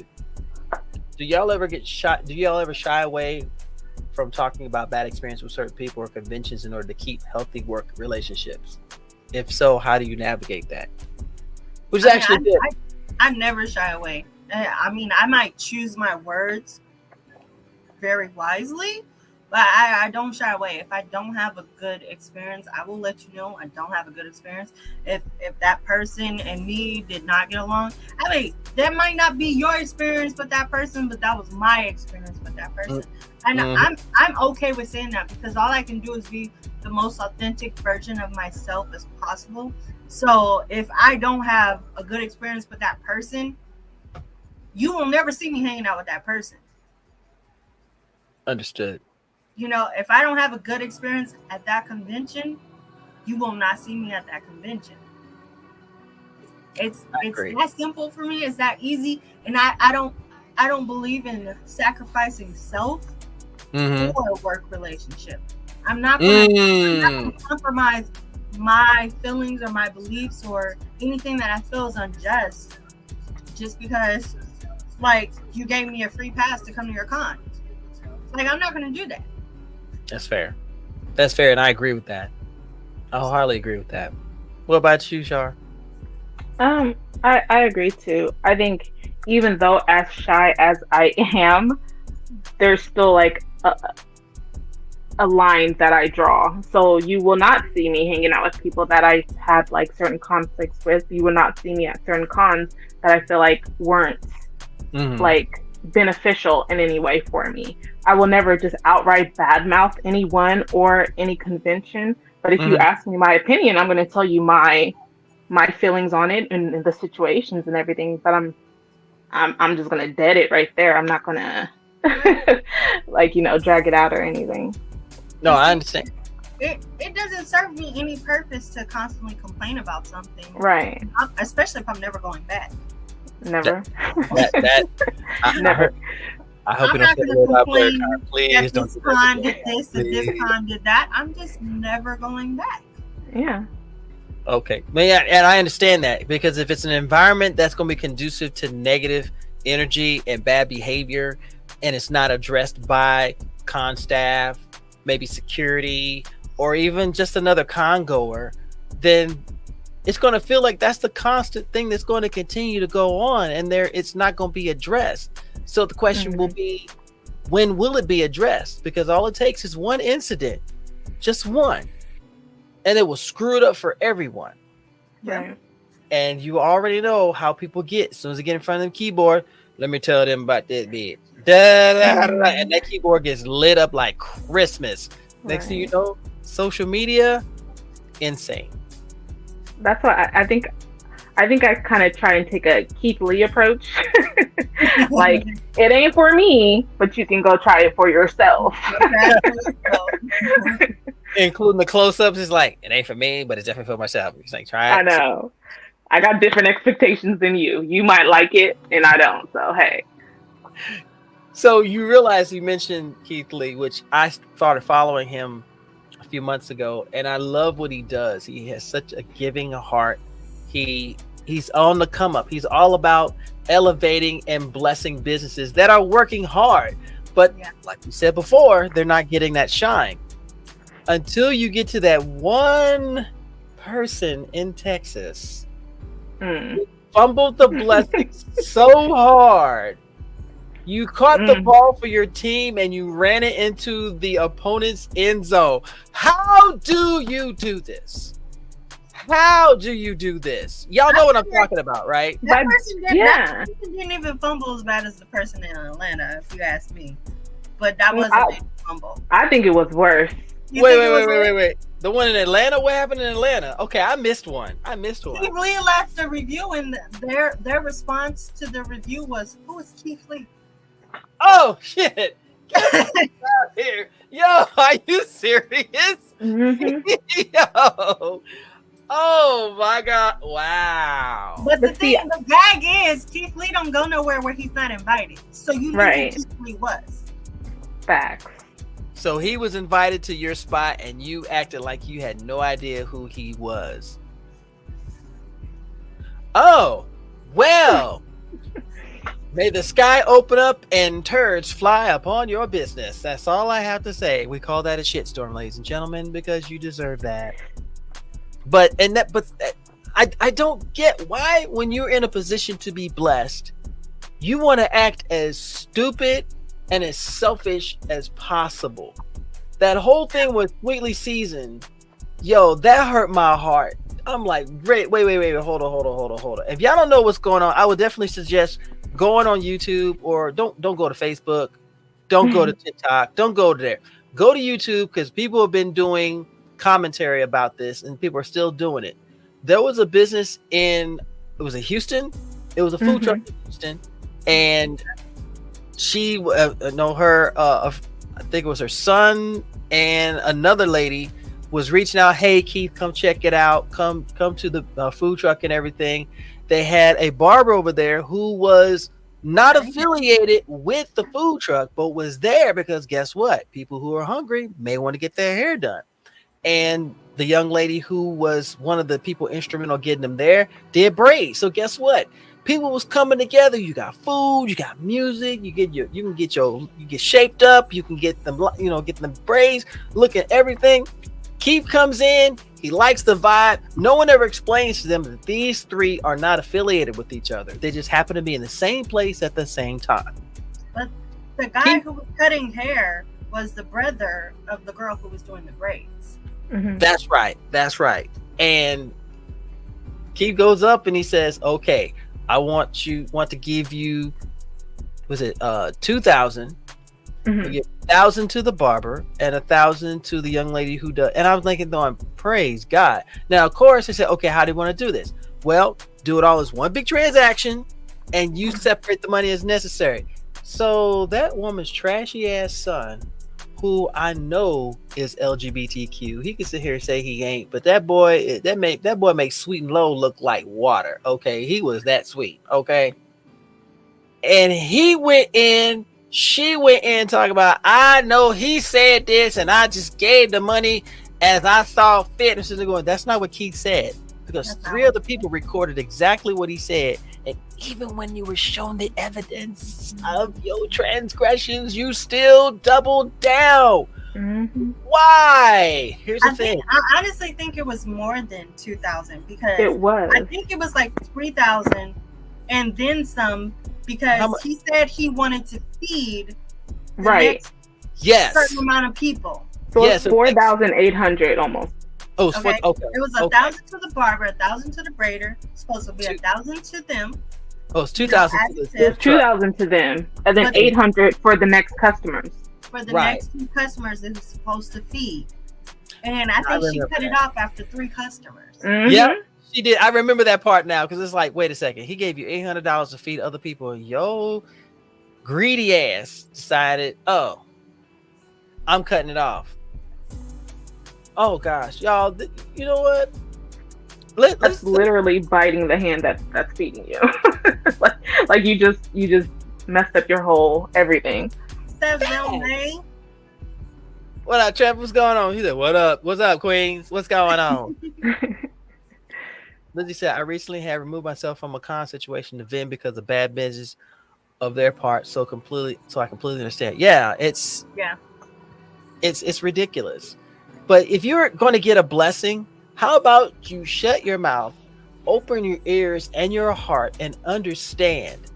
Do y'all ever get shy? Do y'all ever shy away from talking about bad experience with certain people or conventions in order to keep healthy work relationships? If so, how do you navigate that? Which is actually good. I never shy away. I mean, I might choose my words very wisely, but I don't shy away. If I don't have a good experience, I will let you know I don't have a good experience. If that person and me did not get along, I mean, that might not be your experience with that person, but that was my experience with that person. And I'm okay with saying that, because all I can do is be the most authentic version of myself as possible. So if I don't have a good experience with that person, you will never see me hanging out with that person. Understood. You know, if I don't have a good experience at that convention, you will not see me at that convention. It's that simple for me. It's that easy. And I don't believe in sacrificing self for a work relationship. I'm not going to compromise my feelings or my beliefs or anything that I feel is unjust just because, like, you gave me a free pass to come to your con. Like, I'm not going to do that. That's fair. That's fair, and I agree with that. I wholeheartedly agree with that. What about you, Shar? I agree too. I think even though as shy as I am, there's still like a line that I draw. So you will not see me hanging out with people that I had like certain conflicts with. You will not see me at certain cons that I feel like weren't like beneficial in any way for me. I will never just outright badmouth anyone or any convention. But if you ask me my opinion, I'm going to tell you my feelings on it and the situations and everything. But I'm just going to dead it right there. I'm not going to like, drag it out or anything. No, I understand. It doesn't serve me any purpose to constantly complain about something. Right. Especially if I'm never going back. Never. Never. I hope I'm you don't not going to complain that this con did this and this con did that. I'm just never going back. Yeah. Okay. And I understand that, because if it's an environment that's going to be conducive to negative energy and bad behavior, and it's not addressed by con staff, maybe security, or even just another con goer, then it's going to feel like that's the constant thing that's going to continue to go on, and it's not going to be addressed. So the question will be, when will it be addressed? Because all it takes is one incident, just one, and it will screw it up for everyone. Right. And you already know how people get. As soon as they get in front of the keyboard, let me tell them about that bit. And that keyboard gets lit up like Christmas. Next thing you know, social media, insane. That's why I think I kind of try and take a Keith Lee approach. Like, it ain't for me, but you can go try it for yourself. Including the close-ups, is like, it ain't for me, but it's definitely for myself. It's like, try it. I know. I got different expectations than you. You might like it, and I don't. So, hey. So you realize you mentioned Keith Lee, which I started following him a few months ago, and I love what he does. He has such a giving heart. He's on the come up. He's all about elevating and blessing businesses that are working hard, but like you said before, they're not getting that shine until you get to that one person in Texas who fumbled the blessings so hard. You caught the ball for your team and you ran it into the opponent's end zone. How do you do this? How do you do this? Y'all know what I'm talking about, right? That person didn't even fumble as bad as the person in Atlanta, if you ask me. But that wasn't a fumble. I think it was worse. Wait. The one in Atlanta? What happened in Atlanta? Okay, I missed one. Keith Lee left the review, and their response to the review was, "Who is Keith Lee?" Oh shit! Get out here, yo! Are you serious? Yo, Oh my God! Wow. But the But see, thing, the gag is, Keith Lee don't go nowhere where he's not invited. So you knew Right. who Keith Lee was. facts. So he was invited to your spot, and you acted like you had no idea who he was. Oh, well. May the sky open up and turds fly upon your business. That's all I have to say. We call that a shitstorm, ladies and gentlemen, because you deserve that. But I don't get why, when you're in a position to be blessed, you want to act as stupid and as selfish as possible. That whole thing was sweetly seasoned. Yo, that hurt my heart. I'm like, wait, hold on. If y'all don't know what's going on, I would definitely suggest going on YouTube, or don't go to Facebook, don't go to TikTok, don't go to there. Go to YouTube, because people have been doing commentary about this, and people are still doing it. There was a business in Houston. It was a food truck in Houston, and she I think it was her son and another lady was reaching out. Hey Keith, come check it out. Come to the food truck and everything. They had a barber over there who was not affiliated with the food truck, but was there because guess what? People who are hungry may want to get their hair done. And the young lady who was one of the people instrumental getting them there did braids. So guess what? People was coming together. You got food, you got music, you get shaped up, you can get them, get them braids, look at everything. Keith comes in, he likes the vibe. No one ever explains to them that these three are not affiliated with each other. They just happen to be in the same place at the same time. But the guy who was cutting hair was the brother of the girl who was doing the braids. Mm-hmm. That's right. And Keith goes up and he says, okay, I want to give you, was it 2,000? Mm-hmm. We give 1,000 to the barber and 1,000 to the young lady who does. And I was thinking, praise God. Now, of course, they said, okay, how do you want to do this? Well, do it all as one big transaction, and you separate the money as necessary. So that woman's trashy ass son, who I know is LGBTQ, he can sit here and say he ain't, but that boy makes Sweet and Low look like water. Okay, he was that sweet. Okay, and he went in. She went in talking about, I know he said this and I just gave the money as I saw fit. And she's going, that's not what Keith said, because three other people recorded exactly what he said. And even when you were shown the evidence of your transgressions, you still doubled down. Mm-hmm. Why? Here's the thing. I honestly think it was more than 2,000, because It was. I think it was like 3,000 and then some, because he said he wanted to feed the next certain amount of people. So it's 4,800 almost. Oh, okay. Okay. It was 1,000 to the barber, 1,000 to the braider. It's supposed to be 1,000 to them. Oh, it's 2,000. It's 2,000 to them, and then 800 for the next customers. For the next two customers that was supposed to feed, and I think she cut it off after 3 customers. Mm-hmm. Yep. She did. I remember that part now, because it's like, wait a second. He gave you $800 to feed other people. Yo, greedy ass decided, oh, I'm cutting it off. Oh gosh, y'all. You know what? Let's literally biting the hand that's feeding you. like you just messed up your whole everything. What up, Trev? What's going on? He said, what up? What's up, Queens? What's going on? Lizzie said, I recently have removed myself from a con situation to vent because of bad business of their part. So I completely understand. Yeah, it's ridiculous. But if you're going to get a blessing, how about you shut your mouth, open your ears and your heart, and understand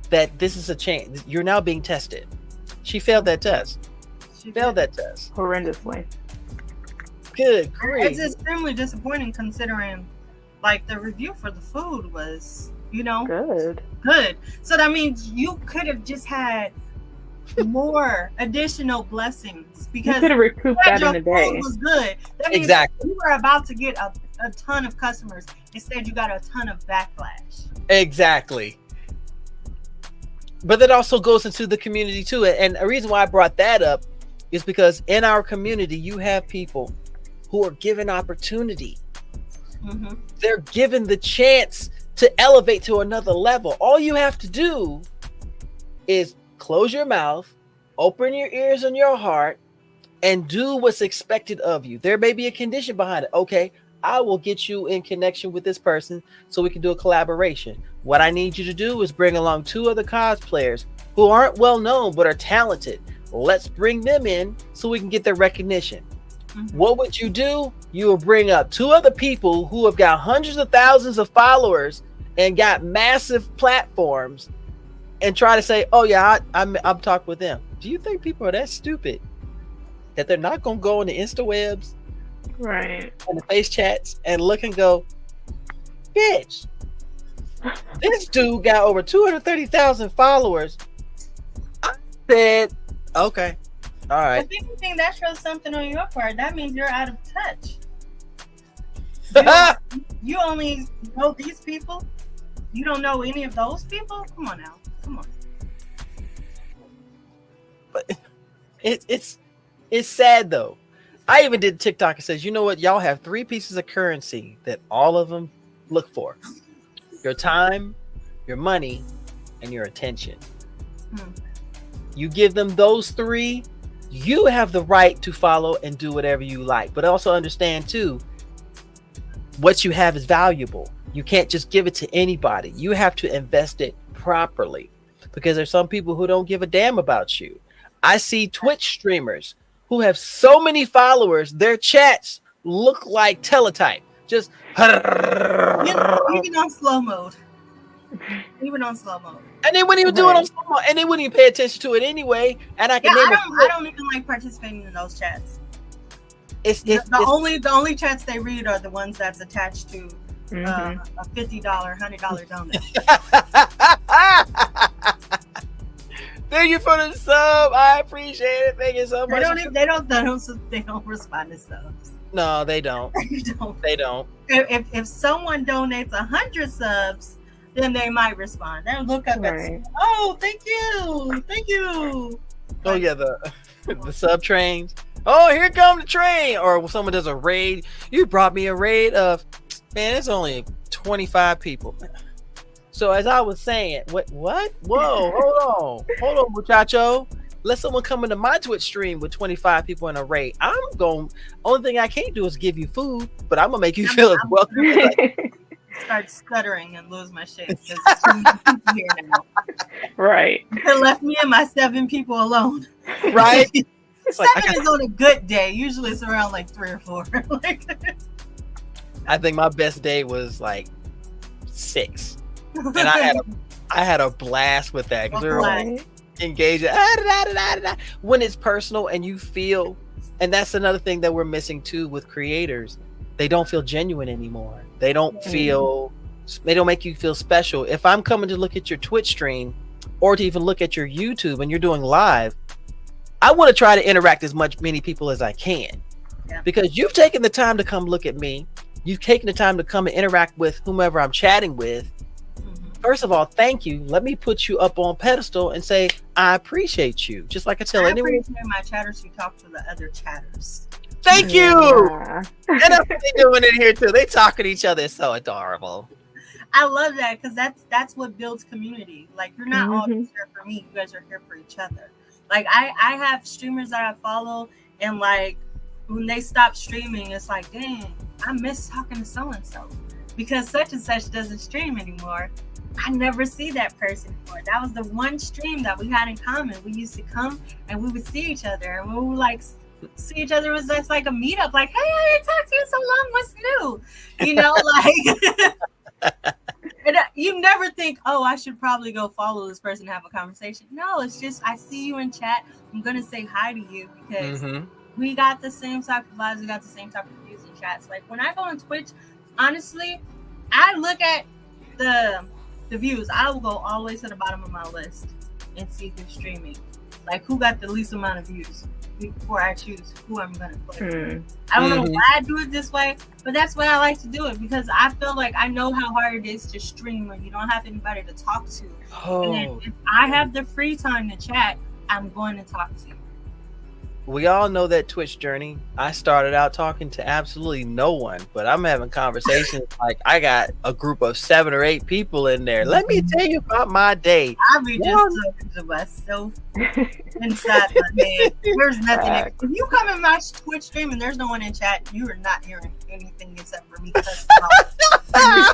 that this is a change. You're now being tested. She failed that test. Horrendously. Good grief. It's extremely disappointing, considering like the review for the food was, good. So that means you could have just had more additional blessings, because you could have recouped that in a day. Food was good. That means you were about to get a ton of customers. Instead, you got a ton of backlash. Exactly. But that also goes into the community too. And the reason why I brought that up is because in our community, you have people who are given opportunity Mm-hmm. They're given the chance to elevate to another level. All you have to do is close your mouth, open your ears and your heart, and do what's expected of you. There may be a condition behind it. Okay, I will get you in connection with this person so we can do a collaboration. What I need you to do is bring along 2 other cosplayers who aren't well known but are talented. Let's bring them in so we can get their recognition. Mm-hmm. What would you do? You will bring up 2 other people who have got hundreds of thousands of followers and got massive platforms and try to say, oh yeah, I'm talking with them. Do you think people are that stupid that they're not going to go on the Instawebs Right. and the face chats and look and go, bitch, this dude got over 230,000 followers. I said, okay, all right. If you think that shows something on your part, that means you're out of touch. You only know these people. You don't know any of those people. Come on now, come on. But it's sad though. I even did TikTok and says, you know what? Y'all have 3 pieces of currency that all of them look for: your time, your money, and your attention. You give them those 3, you have the right to follow and do whatever you like. But also understand too, what you have is valuable. You can't just give it to anybody. You have to invest it properly, because there's some people who don't give a damn about you. I see Twitch streamers who have so many followers, their chats look like teletype. Just Even on slow mode. Even on slow mode. and they wouldn't even do it on slow mo, and they wouldn't even pay attention to it anyway. And I can name I don't even like participating in those chats. The only chats they read are the ones that's attached to a $50, $100 donate. Thank you for the sub. I appreciate it. Thank you so much. They don't respond to subs. No, they don't. They don't. If someone donates 100 subs, then they might respond. They'll look up and say, "Oh, thank you." Oh yeah, the sub trains. Oh, here come the train. Or when someone does a raid, you brought me a raid of, man, it's only 25 people. So as I was saying, what? Whoa, hold on, muchacho. Let someone come into my Twitch stream with 25 people in a raid. Only thing I can't do is give you food, but I'm gonna make you feel as welcome. Start stuttering and lose my shit. There's too many people here now. Right. They left me and my 7 people alone. Right? 7 is on a good day. Usually it's around like 3 or 4. I think my best day was like 6. And I had a blast with that because we were like engaged. When it's personal and you feel, and that's another thing that we're missing too with creators. They don't feel genuine anymore. They don't make you feel special. If I'm coming to look at your Twitch stream or to even look at your YouTube and you're doing live, I want to try to interact as many people as I can. Yeah. Because you've taken the time to come look at me. You've taken the time to come and interact with whomever I'm chatting with. First of all, thank you. Let me put you up on pedestal and say, I appreciate you. Just like I tell anyone. I appreciate my chatters who talk to the other chatters. Thank you. And that's what they're doing in here too. They talking to each other. It's so adorable. I love that because that's what builds community. Like, you're not all just here for me. You guys are here for each other. Like, I have streamers that I follow, and like when they stop streaming, it's like, dang, I miss talking to so-and-so because such and such doesn't stream anymore. I never see that person anymore. That was the one stream that we had in common. We used to come and we would see each other, and we would like see each other. It was just like a meetup, like, hey, I ain't talked to you so long, what's new? You know, like, and you never think, oh, I should probably go follow this person and have a conversation. No, it's just, I see you in chat. I'm going to say hi to you because we got the same type of vibes. We got the same type of views in chats. Like, when I go on Twitch, honestly, I look at the views. I will go all the way to the bottom of my list and see who's streaming. Like, who got the least amount of views before I choose who I'm going to play. I don't know why I do it this way, but that's why I like to do it, because I feel like I know how hard it is to stream when you don't have anybody to talk to. And then if I have the free time to chat, I'm going to talk to you. we all know that Twitch journey. I started out talking to absolutely no one, but I'm having conversations like I got a group of 7 or 8 people in there. Let me tell you about my day. I be just talking to myself inside my head. There's nothing. If you come in my Twitch stream and there's no one in chat, you are not hearing anything except for me. I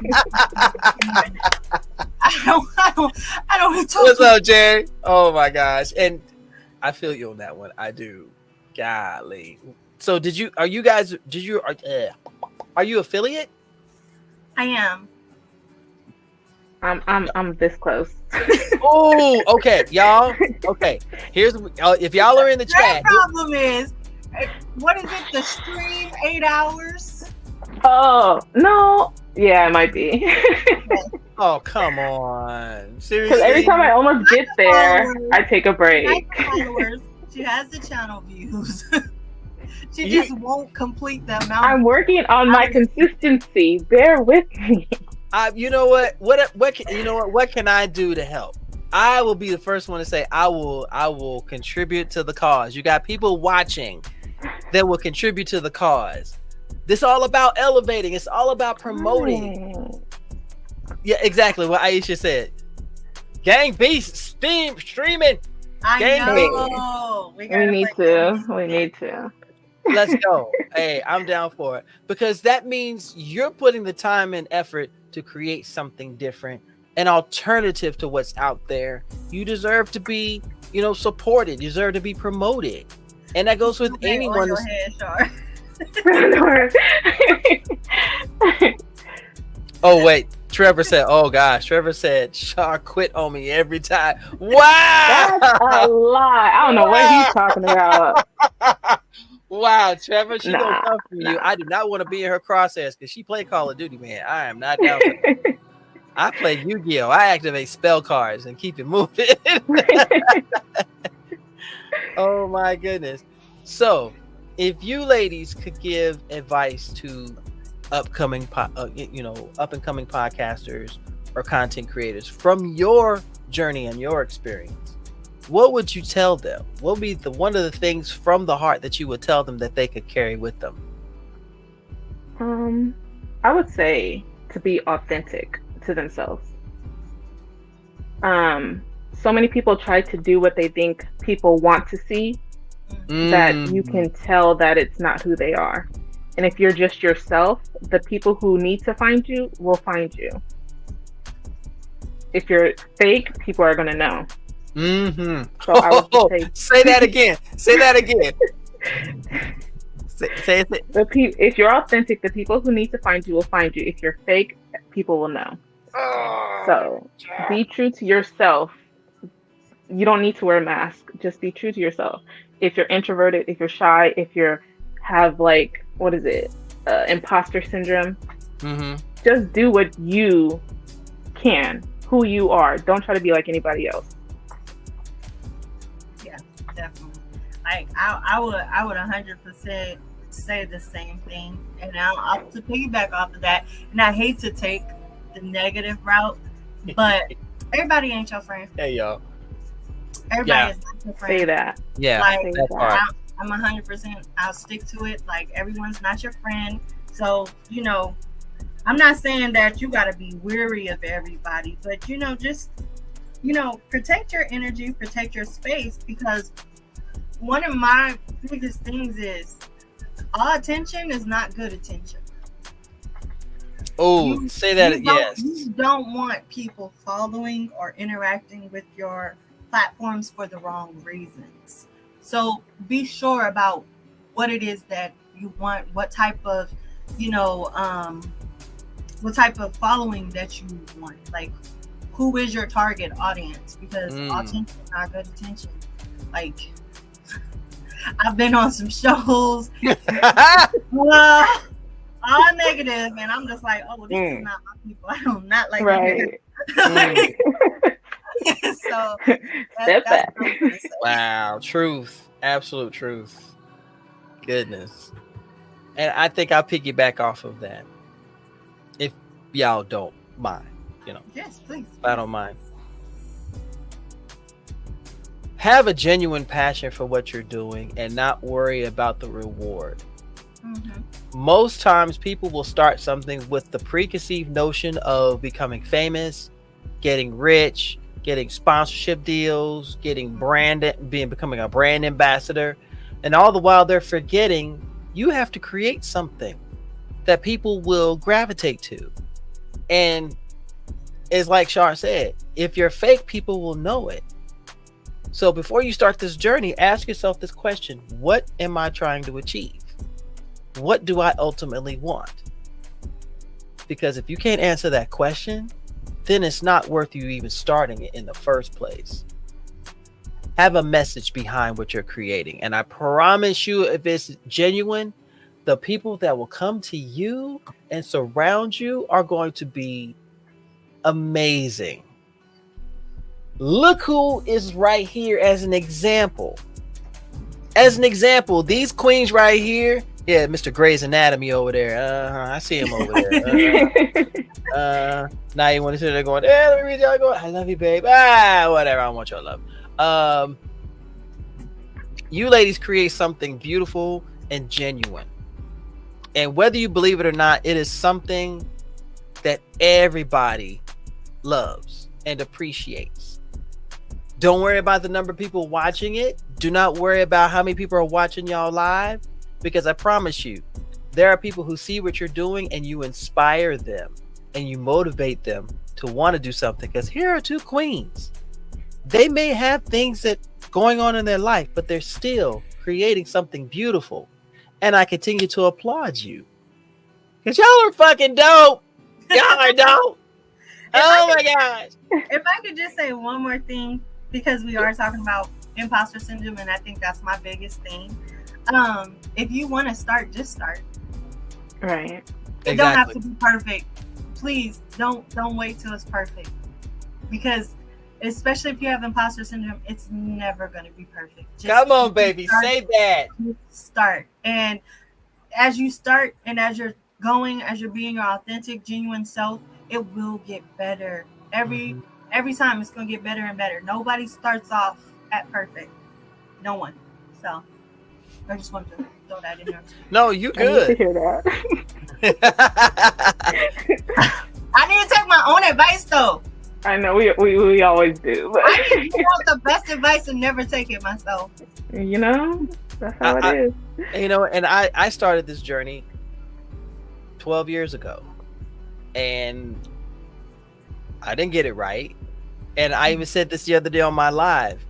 don't talk. What's up, Jerry? Oh my gosh. And I feel you on that one. I do. Golly. So are you affiliate? I am. I'm this close. Oh, okay, y'all. Okay, here's if y'all are in the chat. The problem is, what is it? The stream 8 hours? Oh no, yeah, it might be. Oh, come on, seriously. Because every time I almost get there, I take a break. She has the channel views. She just won't complete the amount. I'm working on my consistency. Bear with me. You know what? What can I do to help? I will be the first one to say I will contribute to the cause. You got people watching that will contribute to the cause. This is all about elevating. It's all about promoting. Yeah, exactly what Aisha said. Gang beast streaming. I know. We need to. Let's go. Hey, I'm down for it because that means you're putting the time and effort to create something different, an alternative to what's out there. You deserve to be, supported. You deserve to be promoted, and that goes with anyone. Oh wait, Trevor said, "Oh gosh," Trevor said, "Shaw quit on me every time." Wow, that's a lie. I don't know what he's talking about. Wow, Trevor, she gonna come for you. I do not want to be in her crosshairs because she play Call of Duty, man. I am not down for that. I play Yu-Gi-Oh! I activate spell cards and keep it moving. Oh my goodness. So, if you ladies could give advice to up-and-coming podcasters or content creators from your journey and your experience, what would you tell them? What would be one of the things from the heart that you would tell them that they could carry with them? I would say to be authentic to themselves. So many people try to do what they think people want to see, that you can tell that it's not who they are. And if you're just yourself, the people who need to find you will find you. If you're fake, people are going to know. Mm-hmm. So I would say that again. Say that again. say it. If you're authentic, the people who need to find you will find you. If you're fake, people will know. So be true to yourself. You don't need to wear a mask. Just be true to yourself. If you're introverted, if you're shy, if you have imposter syndrome, just do what you can, who you are. Don't try to be like anybody else. Definitely. Like I would 100% say the same thing. And now to piggyback off of that, and I hate to take the negative route, but everybody ain't your friend. Hey y'all. Everybody is not your friend. Say that. Yeah. Like, that's hard. I'm 100%. I'll stick to it. Like everyone's not your friend. So, I'm not saying that you gotta be weary of everybody, but just protect your energy, protect your space, because one of my biggest things is all attention is not good attention. Oh, say that. Yes. You don't want people following or interacting with your platforms for the wrong reasons. So be sure about what it is that you want, what type of following that you want. Like, who is your target audience? Because all attention is not good attention. Like, I've been on some shows, all negative, and I'm just like, oh, this is not my people. I do not like right. So Step back. Wow, truth, absolute truth. Goodness. And I think I'll piggyback off of that, if y'all don't mind. Yes, please. I don't mind. have a genuine passion for what you're doing and not worry about the reward. Most times people will start something with the preconceived notion of becoming famous, getting rich, getting sponsorship deals, getting branded, becoming a brand ambassador, and all the while they're forgetting you have to create something that people will gravitate to. And it's like Shar said, if you're fake, people will know it. So before you start this journey, ask yourself this question: what am I trying to achieve? What do I ultimately want? Because if you can't answer that question, then it's not worth you even starting it in the first place. Have a message behind what you're creating. And I promise you, if it's genuine, the people that will come to you and surround you are going to be amazing. Look who is right here as an example. As an example, these queens right here. Yeah, Mr. Grey's Anatomy over there. I see him over there. Now you want to sit there going, let me read y'all going, I love you, babe. Whatever, I want your love. You ladies create something beautiful and genuine. And whether you believe it or not, it is something that everybody loves and appreciates. Don't worry about the number of people watching it. Do not worry about how many people are watching y'all live. Because I promise you, there are people who see what you're doing and you inspire them and you motivate them to want to do something. Because here are two queens. They may have things that going on in their life, but they're still creating something beautiful. And I continue to applaud you. Because y'all are fucking dope. Y'all are dope. Oh my gosh. If I could just say one more thing, because we are talking about imposter syndrome, and I think that's my biggest thing. If you want to start, just start. Right. It don't have to be perfect. Please don't wait till it's perfect, because especially if you have imposter syndrome, it's never going to be perfect. Come on, baby, say that. Start, and as you start, and as you're going, as you're being your authentic, genuine self, it will get better. Every time, it's going to get better and better. Nobody starts off at perfect. No one. So. I just wanted to throw that in there. No, you good. I need to hear that. I need to take my own advice, though. I know we always do. But I need to want the best advice and never take it myself. You know, that's how it is. You know, and I started this journey 12 years ago, and I didn't get it right. And I even said this the other day on my live.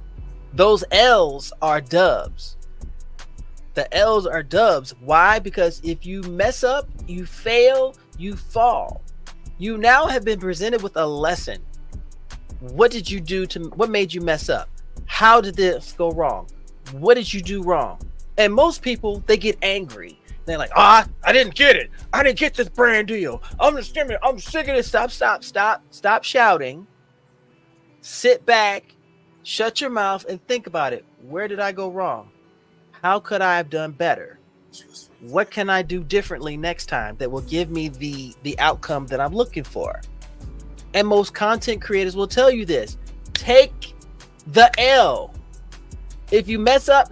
Those L's are dubs. The L's are dubs. Why? Because if you mess up, you fail, you fall. You now have been presented with a lesson. What did you do what made you mess up? How did this go wrong? What did you do wrong? And most people, they get angry. They're like, I didn't get it. I didn't get this brand deal. I'm sick of this. Stop shouting. Sit back, shut your mouth, and think about it. Where did I go wrong? How could I have done better? What can I do differently next time that will give me the outcome that I'm looking for? And most content creators will tell you this. Take the L. If you mess up,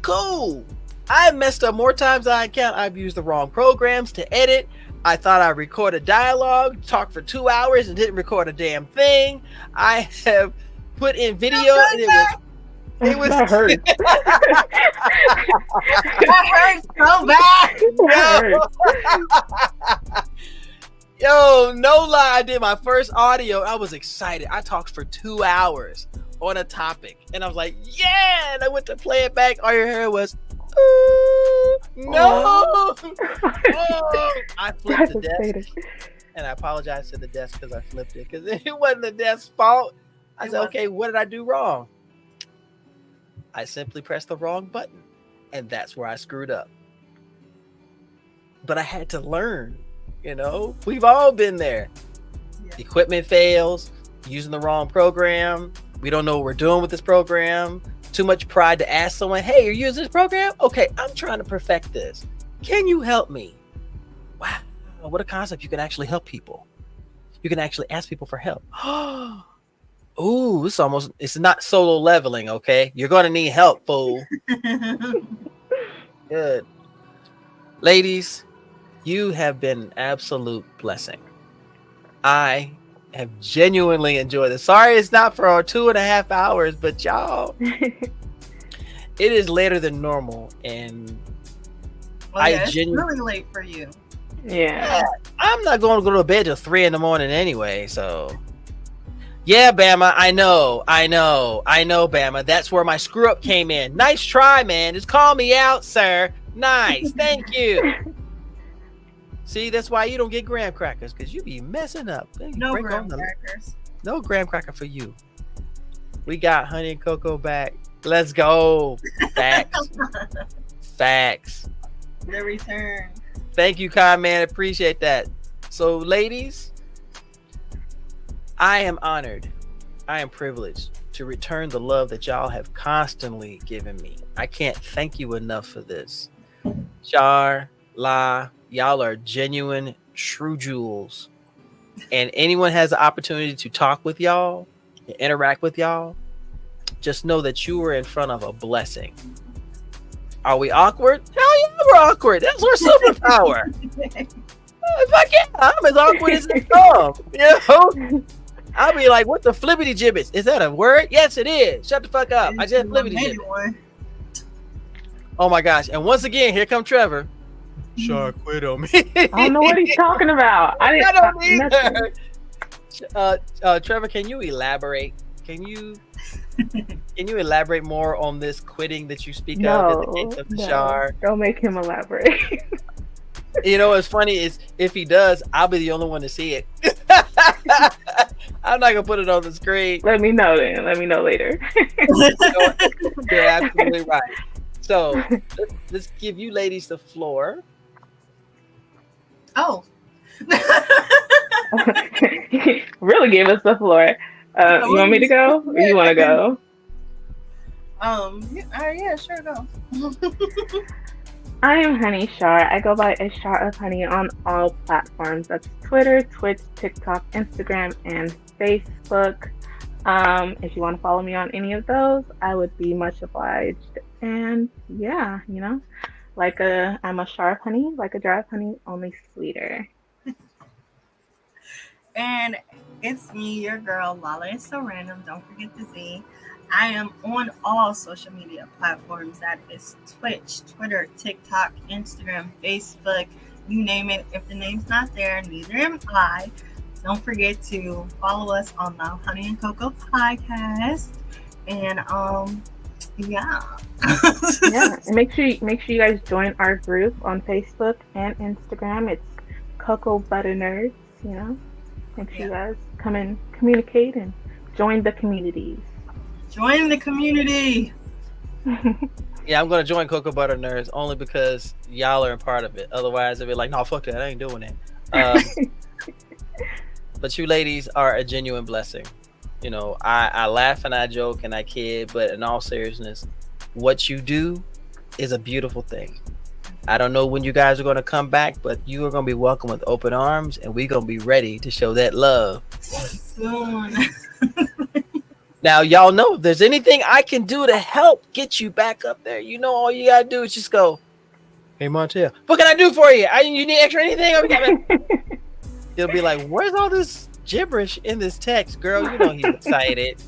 cool. I've messed up more times than I can. I've used the wrong programs to edit. I thought I recorded dialogue, talked for 2 hours and didn't record a damn thing. I have put in video and it was that hurt. That hurt so bad. Yo, no lie, I did my first audio. I was excited. I talked for 2 hours on a topic, and I was like, yeah. And I went to play it back. All you heard was, no. I flipped the desk, and I apologized to the desk because I flipped it, because it wasn't the desk's fault. I said, okay, what did I do wrong? I simply pressed the wrong button, and that's where I screwed up. But I had to learn, you know? We've all been there. Yeah. Equipment fails, using the wrong program. We don't know what we're doing with this program. Too much pride to ask someone, hey, you're using this program? Okay, I'm trying to perfect this. Can you help me? Wow, what a concept. You can actually help people. You can actually ask people for help. Ooh, it's not solo leveling, okay? You're gonna need help, fool. Good. Ladies, you have been an absolute blessing. I have genuinely enjoyed this. Sorry it's not for our 2.5 hours, but y'all, it is later than normal, and Well, yeah, it's really late for you. Yeah. I'm not going to go to bed till 3 a.m. anyway, so yeah, Bama, I know, Bama. That's where my screw up came in. Nice try, man. Just call me out, sir. Nice, thank you. See, that's why you don't get graham crackers, because you be messing up. No graham crackers. No graham cracker for you. We got honey and cocoa back. Let's go. Facts. Facts. The return. Thank you, Kai, man. Appreciate that. So, ladies, I am honored. I am privileged to return the love that y'all have constantly given me. I can't thank you enough for this. Char, La, y'all are genuine, true jewels. And anyone has the opportunity to talk with y'all, and interact with y'all, just know that you were in front of a blessing. Are we awkward? Hell yeah, we're awkward. That's our superpower. Fuck yeah, I'm as awkward as they come. You know? I'll be like, what the flippity gibbets? Is that a word? Yes, it is. Shut the fuck up. I just flippity gibbet. Oh my gosh. And once again, here come Trevor. Char, quit on me. I don't know what he's talking about. I don't either. Trevor, can you elaborate? Can you elaborate more on this quitting that you speak of in the case of Char? Don't make him elaborate. You know what's funny is if he does, I'll be the only one to see it. I'm not gonna put it on the screen. Let me know then. Let me know later. You're absolutely right. So let's give you ladies the floor. Oh. Really gave us the floor. You want me to go? Or you want to go? Yeah, sure, go. I am Honey Char. I go by a Char of Honey on all platforms. That's Twitter, Twitch, TikTok, Instagram, and Facebook. If you want to follow me on any of those, I would be much obliged. And yeah, you know, I'm a Char of Honey, like a jar of honey, only sweeter. And it's me, your girl, Lala. It's so random. Don't forget the Z. I am on all social media platforms. That is Twitch, Twitter, TikTok, Instagram, Facebook, you name it. If the name's not there, neither am I. Don't forget to follow us on the Honey and Cocoa podcast. And yeah. Yeah. And make sure you guys join our group on Facebook and Instagram. It's Cocoa Butter Nerds, you know. Make sure you guys come and communicate and join the communities. Join the community. Yeah, I'm gonna join Cocoa Butter Nerds only because y'all are a part of it. Otherwise, I'd be like, no, fuck that, I ain't doing it. But you ladies are a genuine blessing. You know, I laugh and I joke and I kid, but in all seriousness, what you do is a beautiful thing. I don't know when you guys are going to come back, but you are going to be welcome with open arms, and we're going to be ready to show that love soon. Now, y'all know if there's anything I can do to help get you back up there, you know, all you got to do is just go, hey, Montel, what can I do for you? You need extra anything? You'll be like, where's all this gibberish in this text, girl? You know he's excited.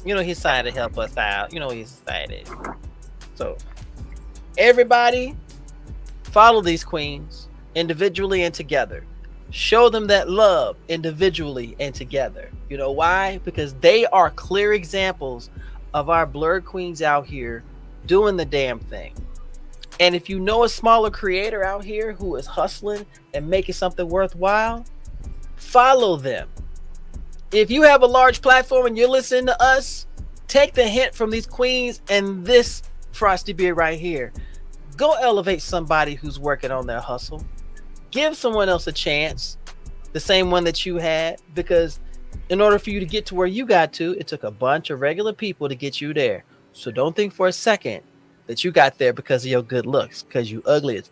You know he's excited to help us out. You know he's excited. So, everybody, follow these queens individually and together. Show them that love individually and together. You know why? Because they are clear examples of our blurred queens out here doing the damn thing. And if you know a smaller creator out here who is hustling and making something worthwhile, follow them. If you have a large platform and you're listening to us, take the hint from these queens and this Frosty Beard right here. Go elevate somebody who's working on their hustle. Give someone else a chance, the same one that you had, because in order for you to get to where you got to, it took a bunch of regular people to get you there. So don't think for a second that you got there because of your good looks, because you ugly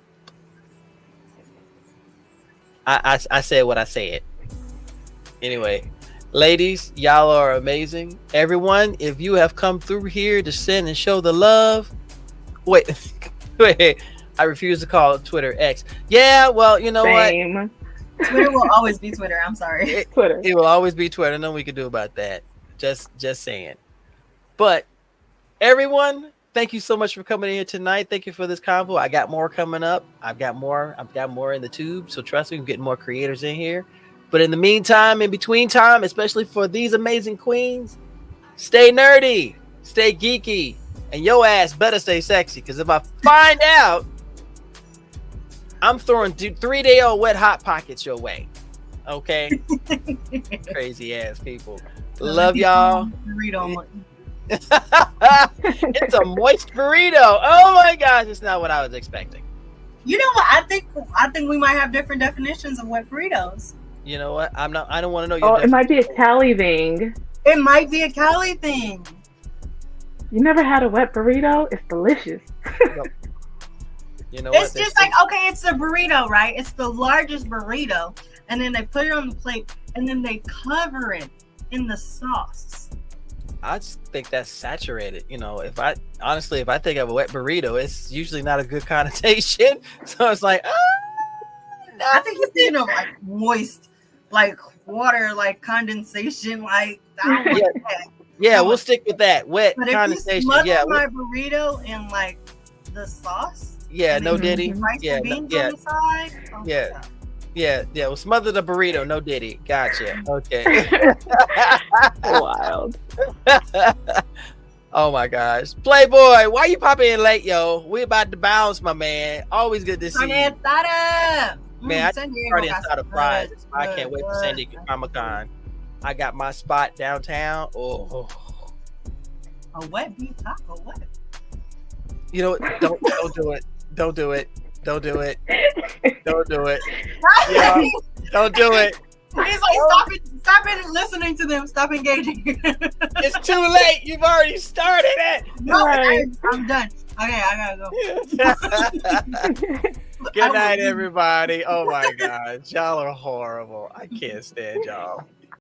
as... I said what I said. Anyway, Ladies, y'all are amazing. Everyone, if you have come through here to send and show the love, wait, wait, I refuse to call Twitter X. Yeah, well, you know Same. Twitter will always be Twitter. I'm sorry. Twitter. It will always be Twitter. Nothing we can do about that. Just saying. But everyone, thank you so much for coming in here tonight. Thank you for this convo. I got more coming up. I've got more in the tube. So trust me, we're getting more creators in here. But in the meantime, in between time, especially for these amazing queens, stay nerdy, stay geeky, and your ass better stay sexy. Because if I find out, I'm throwing 3-day-old wet hot pockets your way. Okay? Crazy ass people. Love y'all. Burrito. It's a moist burrito. Oh my gosh, it's not what I was expecting. You know what? I think we might have different definitions of wet burritos. You know what? I don't want to know your Oh, it might be a Cali thing. It might be a Cali thing. You never had a wet burrito? It's delicious. You know It's what? just like, okay, it's a burrito, right? It's the largest burrito, and then they put it on the plate, and then they cover it in the sauce. I just think that's saturated. You know, if I think of a wet burrito, it's usually not a good connotation. So it's like, I think you're thinking of like moist, like water, like condensation, like I don't want that. Yeah, we'll stick with that. Wet But if condensation. you smother Yeah, my burrito in like the sauce, yeah, and no then diddy. rice Yeah, and beans yeah, on the side, oh my yeah. God. yeah. We'll smother the burrito. No diddy. Gotcha. Okay. Wild. Oh my gosh, Playboy, why you popping in late, yo? We about to bounce, my man. Always good to see you. Man, I San Diego already got started some fries. good, I can't wait for San good. Diego Comic-Con. I got my spot downtown. Oh, A wet beef taco, what? you know what? Don't do it. Don't do it. Don't do it. Don't do it. Yeah. Don't do it. He's like, stop it listening to them. Stop engaging. It's too late. You've already started it. No, Right. I'm done. Okay, I gotta go. Good night, everybody. Oh my God, y'all are horrible. I can't stand y'all.